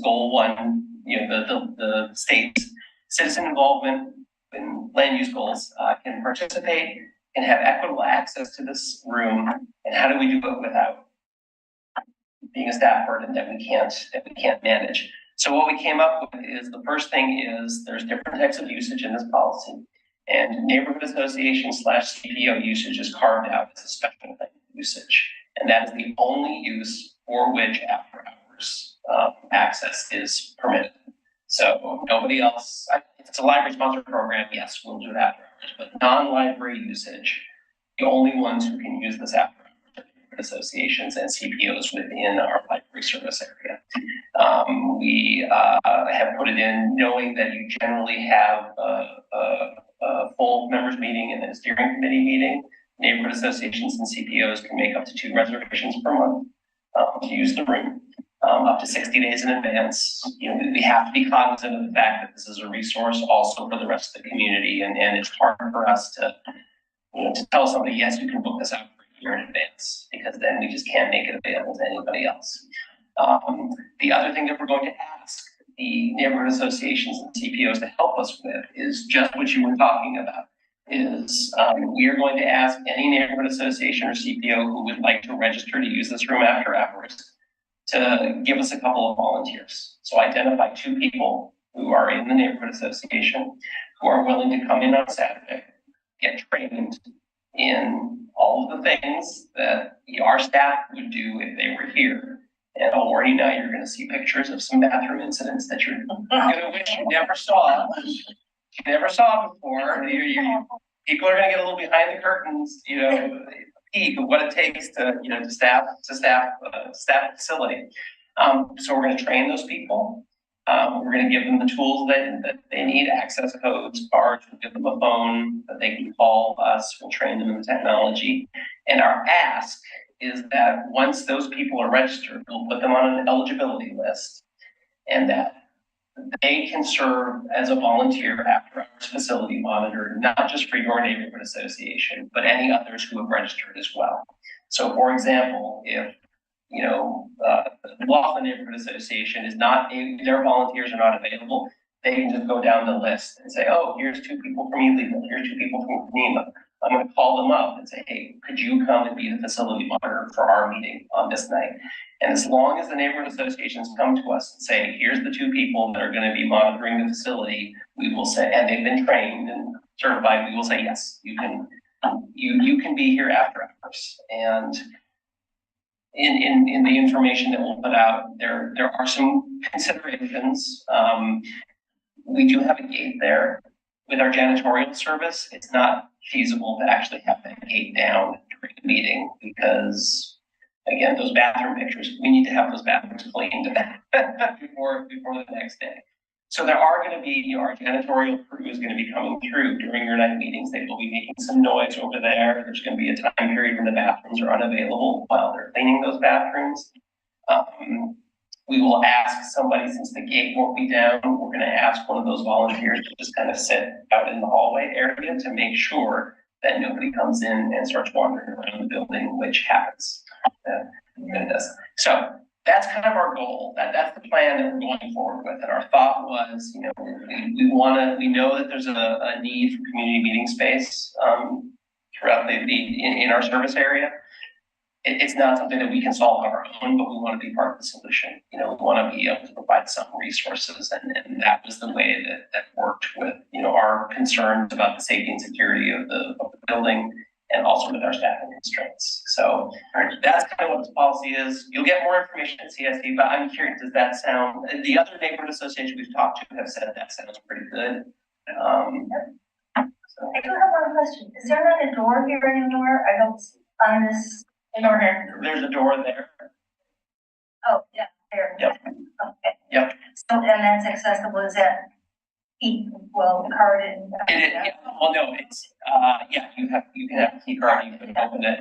goal one, the state's citizen involvement in land use goals can participate and have equitable access to this room. And how do we do it without being a staff burden that we can't manage? So what we came up with is, the first thing is there's different types of usage in this policy, and neighborhood association / CPO usage is carved out as a special usage. And that is the only use for which after hours access is permitted. So nobody else, if it's a library sponsored program, yes, we'll do it after hours, but non-library usage, the only ones who can use this after hours are associations and CPOs within our library service area. We have put it in knowing that you generally have a full members meeting and then a steering committee meeting. Neighborhood associations and CPOs can make up to 2 reservations per month to use the room, up to 60 days in advance. We have to be cognizant of the fact that this is a resource also for the rest of the community, and it's hard for us to tell somebody, yes, you can book this out for a year in advance, because then we just can't make it available to anybody else. The other thing that we're going to ask the neighborhood associations and CPOs to help us with is just what you were talking about. is we are going to ask any neighborhood association or CPO who would like to register to use this room after hours to give us a couple of volunteers. So identify 2 people who are in the neighborhood association who are willing to come in on Saturday, get trained in all of the things that our staff would do if they were here. And I'll warn you now, you're going to see pictures of some bathroom incidents that you're going to wish you never saw. You never saw before. People are going to get a little behind the curtains, peek of what it takes to, to staff a facility. So we're going to train those people. We're going to give them the tools that they need, access codes, cards. We'll give them a phone that they can call us. We'll train them in the technology. And our ask is that once those people are registered, we'll put them on an eligibility list, and that they can serve as a volunteer after hours facility monitor, not just for your neighborhood association, but any others who have registered as well. So for example, if the Laughlin Neighborhood Association is not, their volunteers are not available, they can just go down the list and say, oh, here's 2 people from Illegal, here's 2 people from NEMA. I'm going to call them up and say, hey, could you come and be the facility monitor for our meeting on this night? And as long as the neighborhood associations come to us and say, here's the 2 people that are going to be monitoring the facility, we will say, and they've been trained and certified, we will say, yes, you can be here after hours. And in the information that we'll put out, there are some considerations. We do have a gate there. With our janitorial service, it's not feasible to actually have that gate down during the meeting because, again, those bathroom pictures, we need to have those bathrooms cleaned before the next day. So there are going to be, our janitorial crew is going to be coming through during your night meetings. They will be making some noise over there. There's going to be a time period when the bathrooms are unavailable while they're cleaning those bathrooms. We will ask somebody, since the gate won't be down, we're going to ask one of those volunteers to just kind of sit out in the hallway area to make sure that nobody comes in and starts wandering around the building, which happens. So that's kind of our goal. That's the plan that we're going forward with. And our thought was, we know that there's a need for community meeting space throughout in our service area. It's not something that we can solve on our own, but we want to be part of the solution. We want to be able to provide some resources, and that was the way that worked with our concerns about the safety and security of the building, and also with our staffing constraints. So that's kind of what the policy is. You'll get more information at CSD, but I'm curious, does that sound? The other neighborhood associations we've talked to have said that sounds pretty good. I do have one question. Is there not a door here anymore? I don't on this. There's a door there. Oh, yeah, there. Yep. Okay. Yep. So, and that's accessible, is that carded? Well, no, it's, you can have a key card, you can open it.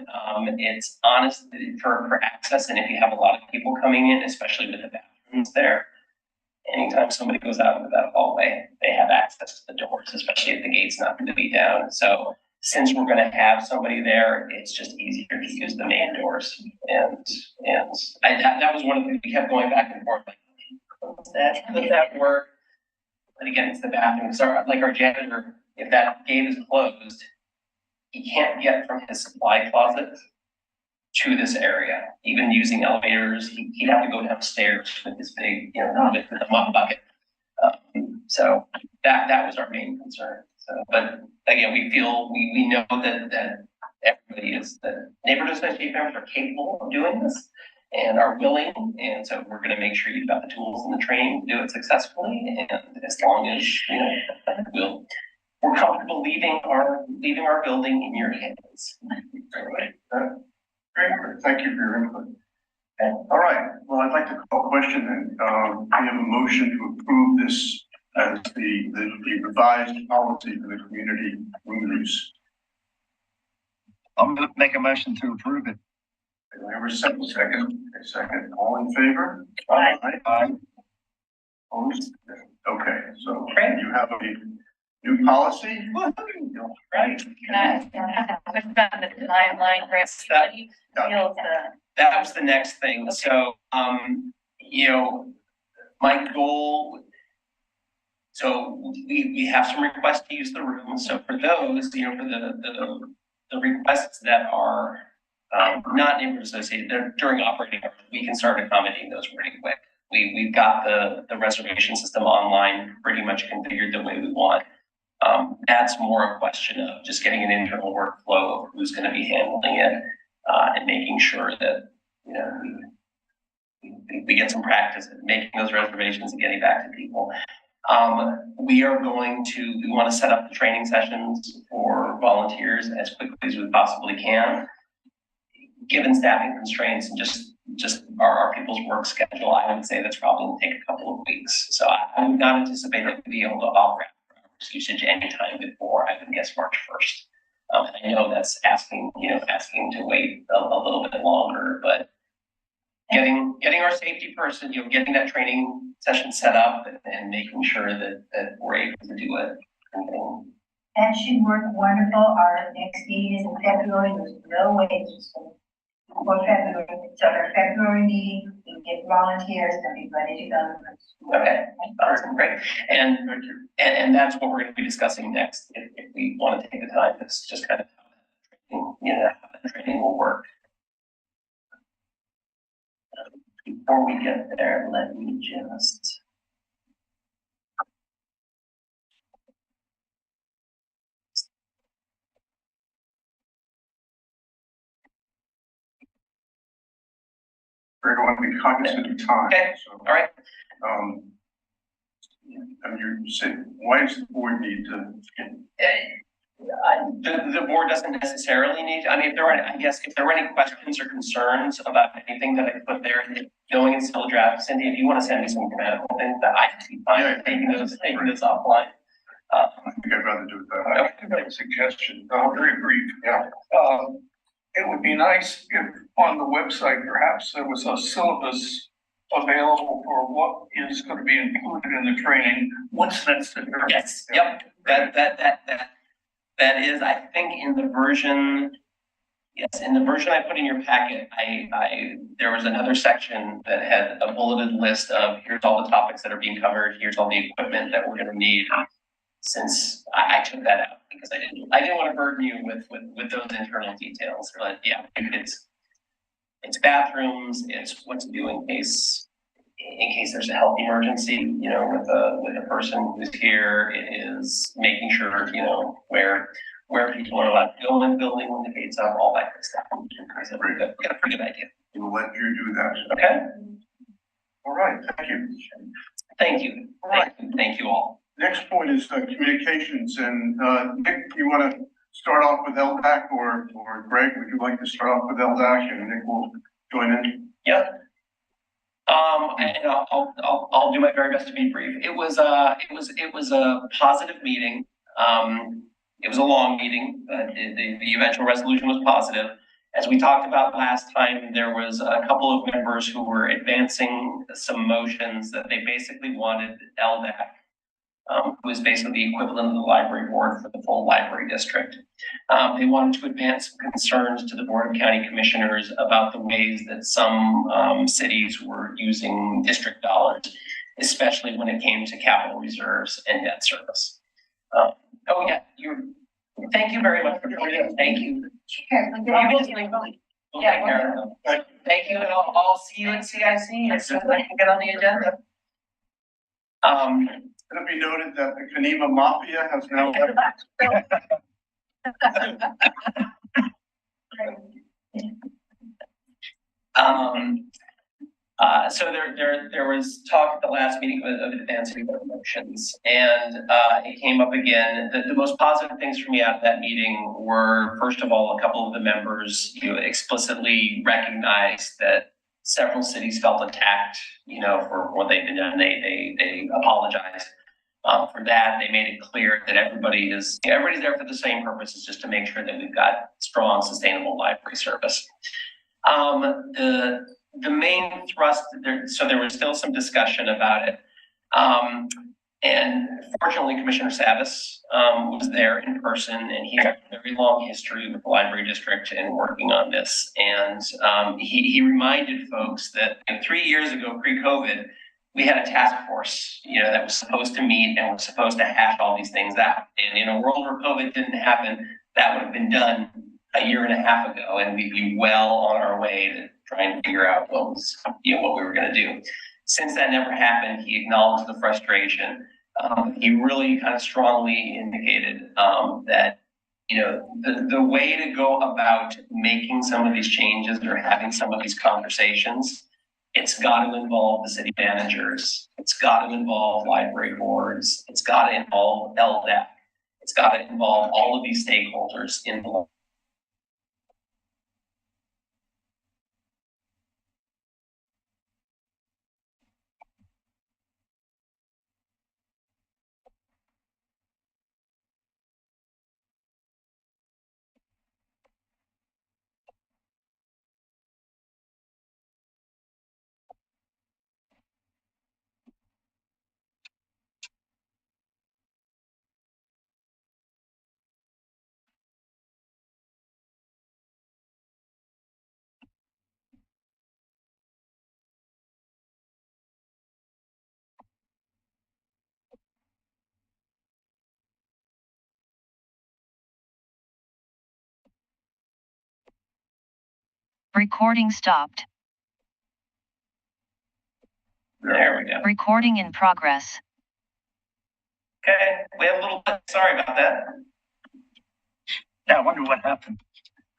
It's honestly for access, and if you have a lot of people coming in, especially with the bathrooms there, anytime somebody goes out into that hallway, they have access to the doors, especially if the gate's not going to be down. So since we're going to have somebody there, it's just easier to use the main doors. And that was one of the things we kept going back and forth. Like, does that work? But again, it's the bathroom. So like our janitor, if that gate is closed, he can't get from his supply closet to this area. Even using elevators, he'd have to go downstairs with this big, with the mop bucket. So that was our main concern. So, but again, we know that everybody is, the neighborhood association members are capable of doing this and are willing, and so we're going to make sure you've got the tools and the training to do it successfully. And as long as we're comfortable leaving our building in your hands. Great. Thank you for your input. All right. Well, I'd like to call a question then. We have a motion to approve this as the revised policy for the community room use. I'm going to make a motion to approve it. Do I have a second? A second. All in favor? Aye. Aye. Opposed? Okay, so Great. you have a new policy? Right. The timeline for study. That was the next thing. So, my goal. So we have some requests to use the room. So for those, you know, for the requests that are not neighborhood associated, they're during operating hours, we can start accommodating those pretty quick. We've got the reservation system online pretty much configured the way we want. That's more a question of just getting an internal workflow of who's going to be handling it and making sure that, you know, we get some practice at making those reservations and getting back to people. We want to set up the training sessions for volunteers as quickly as we possibly can. Given staffing constraints and just our people's work schedule, I would say that's probably going to take a couple of weeks. So I would not anticipate that we'd be able to offer usage anytime before, I would guess, March 1st. I know that's asking to wait a little bit longer, but getting our safety person, you know, getting that training session set up and making sure that we're able to do it. That should work wonderful. Our next meeting is in February. There's no way it's before February. So our February meeting, we can get volunteers and be ready to go. Okay, awesome, great. And that's what we're going to be discussing next. If we want to take the time, it's just kind of how the training will work. Before we get there, let me just. We're going to be cognizant of time. Okay, So, all right. I mean, you said, why does the board need to? The board doesn't necessarily need, I mean, if there were any questions or concerns about anything that I put there, knowing it's still a draft, Cindy, if you want to send me some grammatical things that I can be fine taking this offline. I think I'd rather do it that way. I have a suggestion, very brief. Yeah. It would be nice if on the website, perhaps there was a syllabus available for what is going to be included in the training once that's determined. Yes, yep, that is, I think in the version I put in your packet, there was another section that had a bulleted list of here's all the topics that are being covered, here's all the equipment that we're gonna need. Since I took that out because I didn't want to burden you with those internal details. But yeah, it's bathrooms, it's what to do in case there's a health emergency, you know, with a person who's here. It is making sure, you know, where people are allowed to go in the building when the gates up, all that good stuff. So we got a pretty good idea. We'll let you do that. Okay. All right, thank you. Thank you. All right. Thank you all. Next point is communications, and Nick, you want to start off with LDAC, or Greg, would you like to start off with LDAC, and Nick will join in? Yep. And I'll do my very best to be brief. It was a positive meeting. It was a long meeting, but the eventual resolution was positive. As we talked about last time, there was a couple of members who were advancing some motions that they basically wanted LDAC, who is basically the equivalent of the library board for the full library district. They wanted to advance some concerns to the Board of County Commissioners about the ways that some cities were using district dollars, especially when it came to capital reserves and debt service. Thank you very much for joining. Thank you. We'll take care of them. Thank you, and I'll see you at CIC as soon as I can get on the agenda. Let it be noted that the Kanema Mafia has now. So there was talk at the last meeting of advancing the motions, and it came up again. The most positive things for me out of that meeting were, first of all, a couple of the members, you know, explicitly recognized that several cities felt attacked, you know, for what they've been done. They apologized for that. They made it clear that everybody's there for the same purpose, is just to make sure that we've got strong, sustainable library service. The main thrust there, so there was still some discussion about it. And fortunately, Commissioner Savas was there in person, and he had a very long history with the library district and working on this. And he reminded folks that 3 years ago, pre-COVID, we had a task force, that was supposed to meet and was supposed to hash all these things out. And in a world where COVID didn't happen, that would have been done a year and a half ago, and we'd be well on our way to trying to figure out what we were going to do. Since that never happened, he acknowledged the frustration. He really kind of strongly indicated that the way to go about making some of these changes or having some of these conversations, it's got to involve the city managers. It's got to involve library boards. It's got to involve LDAC. It's got to involve all of these stakeholders in the Recording stopped. There we go. Recording in progress. Okay, we have a little bit. Sorry about that. Yeah, I wonder what happened.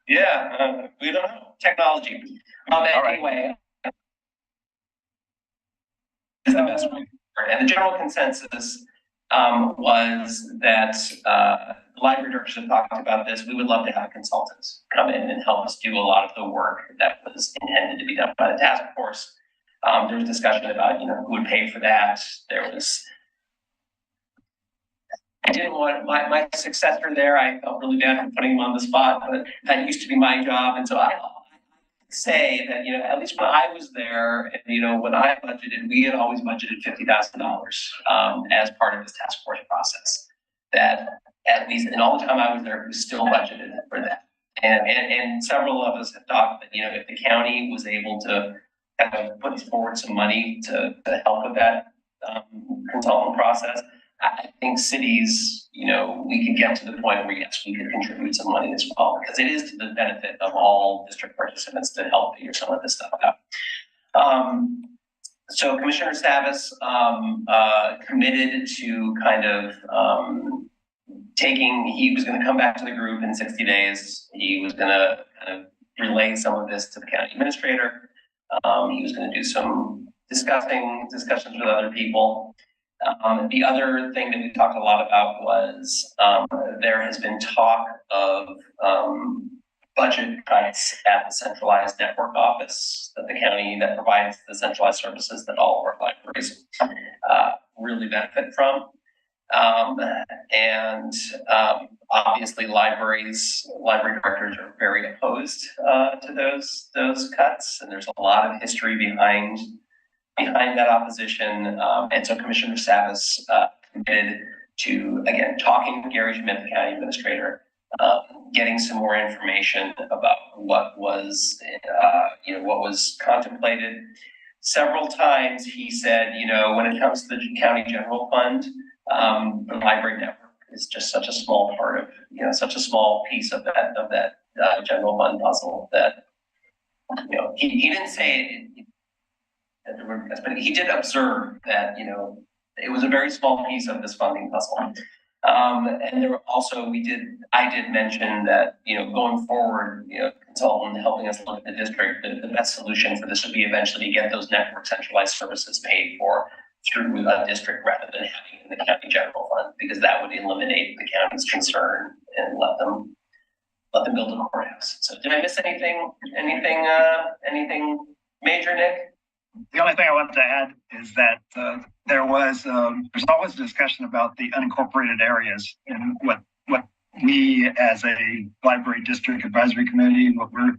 Yeah, we don't know. Technology. Anyway, is the best way. And the general consensus was that the library directors have talked about this. We would love to have consultants come in and help us do a lot of the work that was intended to be done by the task force. There was discussion about, who would pay for that. I didn't want my successor there. I felt really bad for putting him on the spot, but that used to be my job. And so I say that, at least when I was there, and, when I budgeted, we had always budgeted $50,000 as part of this task force process. That at least in all the time I was there, it was still budgeted for that. And several of us have talked that, if the county was able to kind of put forward some money to help with that consultant process, I think cities, we could get to the point where, yes, we could contribute some money as well, because it is to the benefit of all district participants to help figure some of this stuff out. So Commissioner Savas committed to kind of he was going to come back to the group in 60 days. He was going to kind of relay some of this to the county administrator. He was going to do some discussions with other people. The other thing that we talked a lot about was there has been talk of budget cuts at the centralized network office that the county that provides the centralized services that all of our libraries really benefit from. Obviously library directors are very opposed to those cuts, and there's a lot of history behind that opposition. And so Commissioner Savas committed to, again, talking to Gary Schmidt, the county administrator, getting some more information about what was contemplated. Several times he said, when it comes to the county general fund, the library network is just such a small part of, such a small piece of that general fund puzzle that, he didn't say it, but he did observe that, it was a very small piece of this funding puzzle. And there were also, I did mention that, going forward, consultant helping us look at the district, the best solution for this would be eventually to get those network centralized services paid for through a district rather than having it in the county general fund, because that would eliminate the county's concern and let them build a courthouse. So did I miss anything major, Nick? The only thing I wanted to add is that there's always discussion about the unincorporated areas and what we as a library district advisory committee, what we're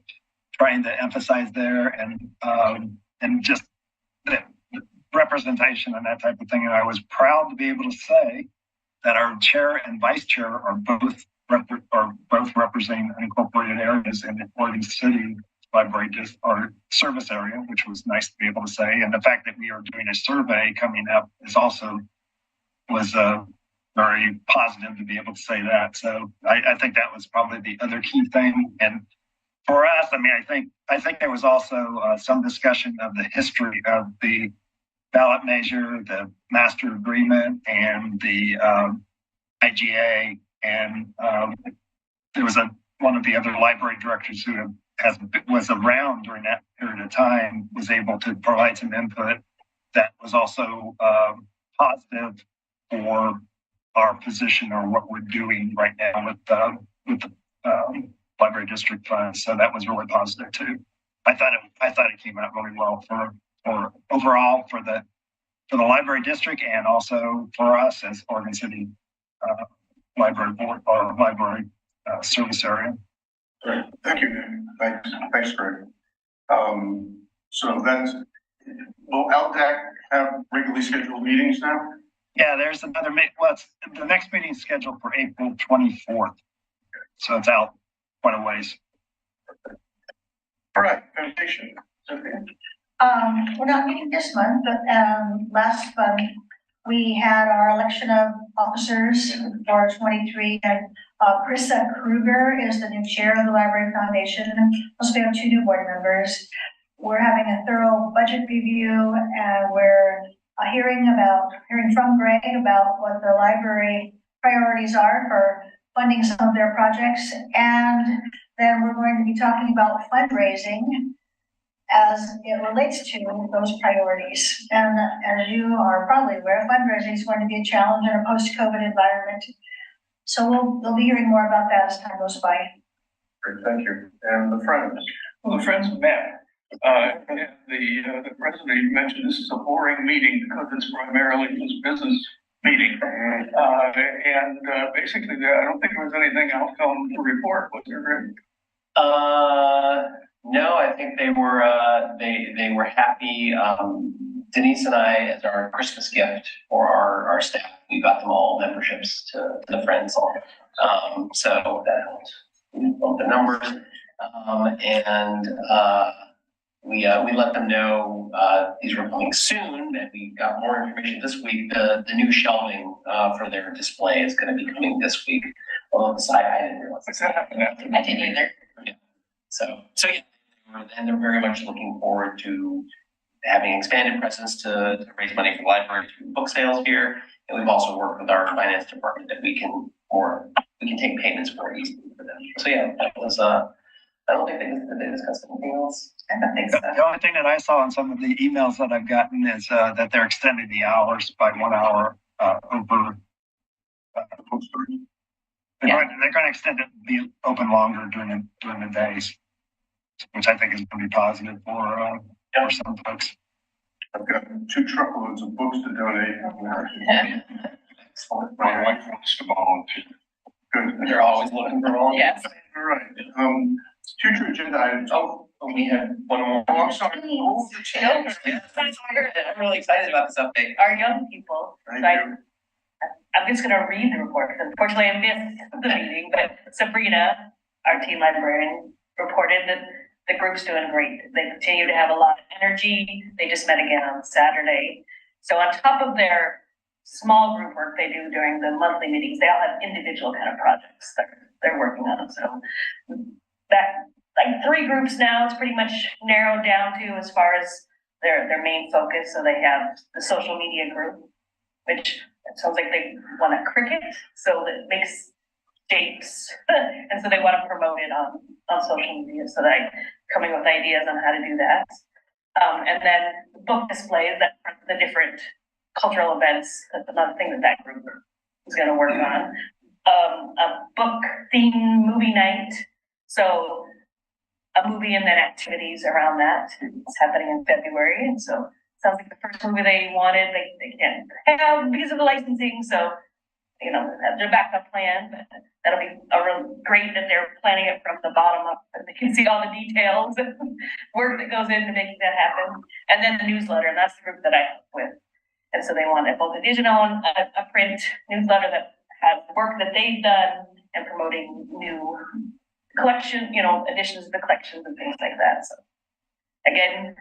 trying to emphasize there, and just the representation and that type of thing. And I was proud to be able to say that our chair and vice chair are both representing unincorporated areas in the Oregon City library or service area, which was nice to be able to say. And the fact that we are doing a survey coming up is also was very positive to be able to say that. So I think that was probably the other key thing. And for us, I mean, I think there was also some discussion of the history of the ballot measure, the master agreement, and the IGA. And there was one of the other library directors who was around during that period of time, was able to provide some input that was also positive for our position or what we're doing right now with the library district funds. So that was really positive too. I thought it came out really well for overall for the library district, and also for us as Oregon City library board or library service area. Great, thank you. Thanks, Greg. So that's, will LDAC have regularly scheduled meetings now? Yeah, there's another the next meeting is scheduled for April 24th. So it's out quite a ways. All right, foundation. Okay. We're not meeting this month, but last month we had our election of officers for 23, and Krista Kruger is the new chair of the Library Foundation. Plus, we have 2 new board members. We're having a thorough budget review, and we're hearing from Greg about what the library priorities are for funding some of their projects, and then we're going to be talking about fundraising as it relates to those priorities. And as you are probably aware, fundraising is going to be a challenge in a post-COVID environment. So we'll be hearing more about that as time goes by. Great, thank you. And the Friends. Well, the Friends met. And the president mentioned this is a boring meeting because it's primarily this business meeting. Basically, I don't think there was anything outcome to report. Was there? No, I think they were happy. Denise and I, as our Christmas gift for our staff, we got them all memberships to the Friends. So that helped bump the numbers. We let them know these were coming soon, and we got more information this week. The new shelving for their display is going to be coming this week. Although I didn't realize That happened after. I didn't either. Yeah. So yeah, and they're very much looking forward to having expanded presence to raise money for the library through book sales here. And we've also worked with our finance department that we can take payments more easily for them. So yeah, that was I don't think they discussed anything else. I don't think so. The only thing that I saw in some of the emails that I've gotten is that they're extending the hours by 1 hour over. They're going to extend it, be open longer during the days, which I think is going to be positive for some folks. I've got 2 truckloads of books to donate. My wife wants to volunteer. Good. They're always looking for all. Yes. All right. Future agenda items. Oh, we have one more. Oh, I'm sorry. Yes, I'm really excited about this update. Our young people, Thank you. I'm just gonna read the report. Unfortunately, I missed the meeting, but Sabrina, our team librarian, reported that the group's doing great. They continue to have a lot of energy. They just met again on Saturday. So on top of their small group work they do during the monthly meetings, they all have individual kind of projects that they're working on. So that, like 3 groups now, it's pretty much narrowed down to as far as their main focus. So they have the social media group, which it sounds like they want a cricket, so that makes shapes. And so they want to promote it on social media. So they're coming with ideas on how to do that. And then book displays that the different cultural events. That's another thing that group is going to work on. A book theme movie night. So a movie and then activities around that. It's happening in February. And so sounds like the first movie they wanted, they can't have because of the licensing. So, have their backup plan, but that'll be real great that they're planning it from the bottom up and they can see all the details and work that goes into making that happen. And then the newsletter, and that's the group that I help with. And so they want both a digital and a print newsletter that has work that they've done and promoting new collection, additions to the collections and things like that. So again,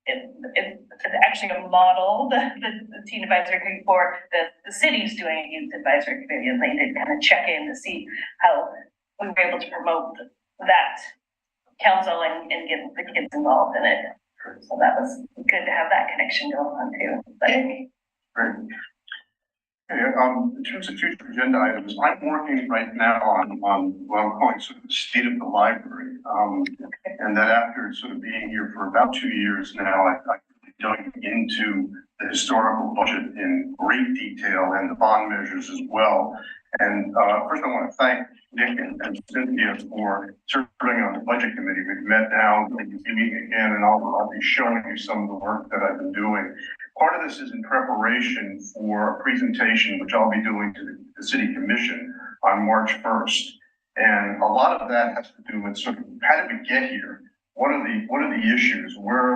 it's actually a model that the teen advisory committee for the city's doing a youth advisory committee, and they did kind of check in to see how we were able to promote that council and get the kids involved in it. So that was good to have that connection going on too. But, Great. Okay, in terms of future agenda items, I'm working right now on what I'm calling sort of the state of the library. And that after sort of being here for about 2 years now, I've dug into the historical budget in great detail and the bond measures as well. And first I want to thank Nick and Cynthia for serving on the budget committee. We've met now, we'll be meeting again, and I'll be showing you some of the work that I've been doing. Part of this is in preparation for a presentation, which I'll be doing to the City Commission on March 1st. And a lot of that has to do with sort of how did we get here? What are the issues? Where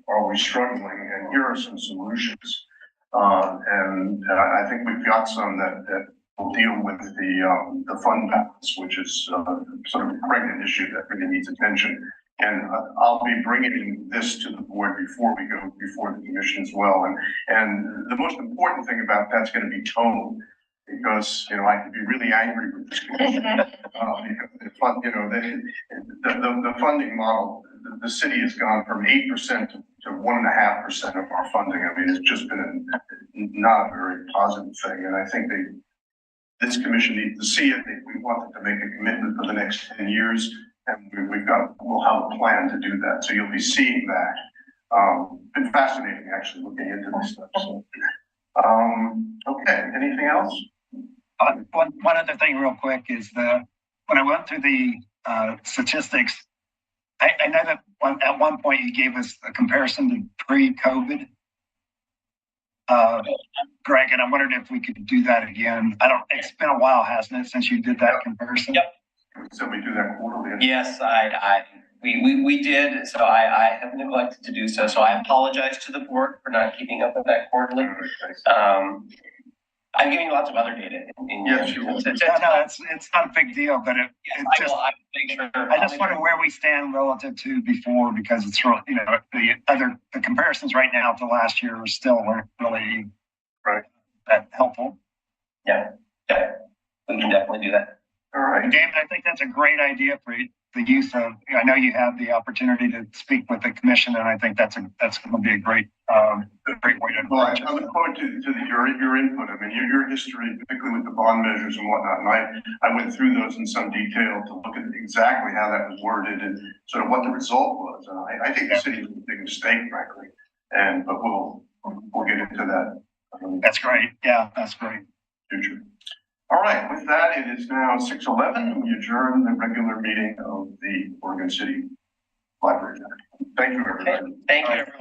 are we struggling? And here are some solutions. And I think we've got some that will deal with the fund balance, which is sort of a pregnant issue that really needs attention. And I'll be bringing this to the board before we go before the commission as well. And the most important thing about that's going to be tone, because I could be really angry with this commission because the funding model, the city has gone from 8% to 1.5% of our funding. I mean, it's just been not a very positive thing, and I think this commission needs to see it. We want them to make a commitment for the next 10 years. And we'll have a plan to do that. So you'll be seeing that. Been fascinating actually looking into this stuff. So, okay, anything else? One other thing real quick is when I went through the statistics, I know that at one point you gave us a comparison to pre-COVID. Greg, and I wondered if we could do that again. It's been a while, hasn't it, since you did that comparison? Yep. So we do that quarterly. Yes, we did. So I have neglected to do so. So I apologize to the board for not keeping up with that quarterly. I'm giving lots of other data. Yes, you will. It's not a big deal, but I just wonder where we stand relative to before, because it's real, the comparisons right now to last year weren't really that helpful. Yeah, we can definitely do that. All right, David, I think that's a great idea for the use of. I know you have the opportunity to speak with the commission, and I think that's going to be a great way to. Well, I look forward to your input. I mean, your history, particularly with the bond measures and whatnot. And I went through those in some detail to look at exactly how that was worded and sort of what the result was. I think the city was a big mistake, frankly. But we'll get into that. That's great. Yeah, that's great. Future. All right, with that, it is now 6:11. We adjourn the regular meeting of the Oregon City Library. Thank you, everybody. Okay. Thank you, everybody.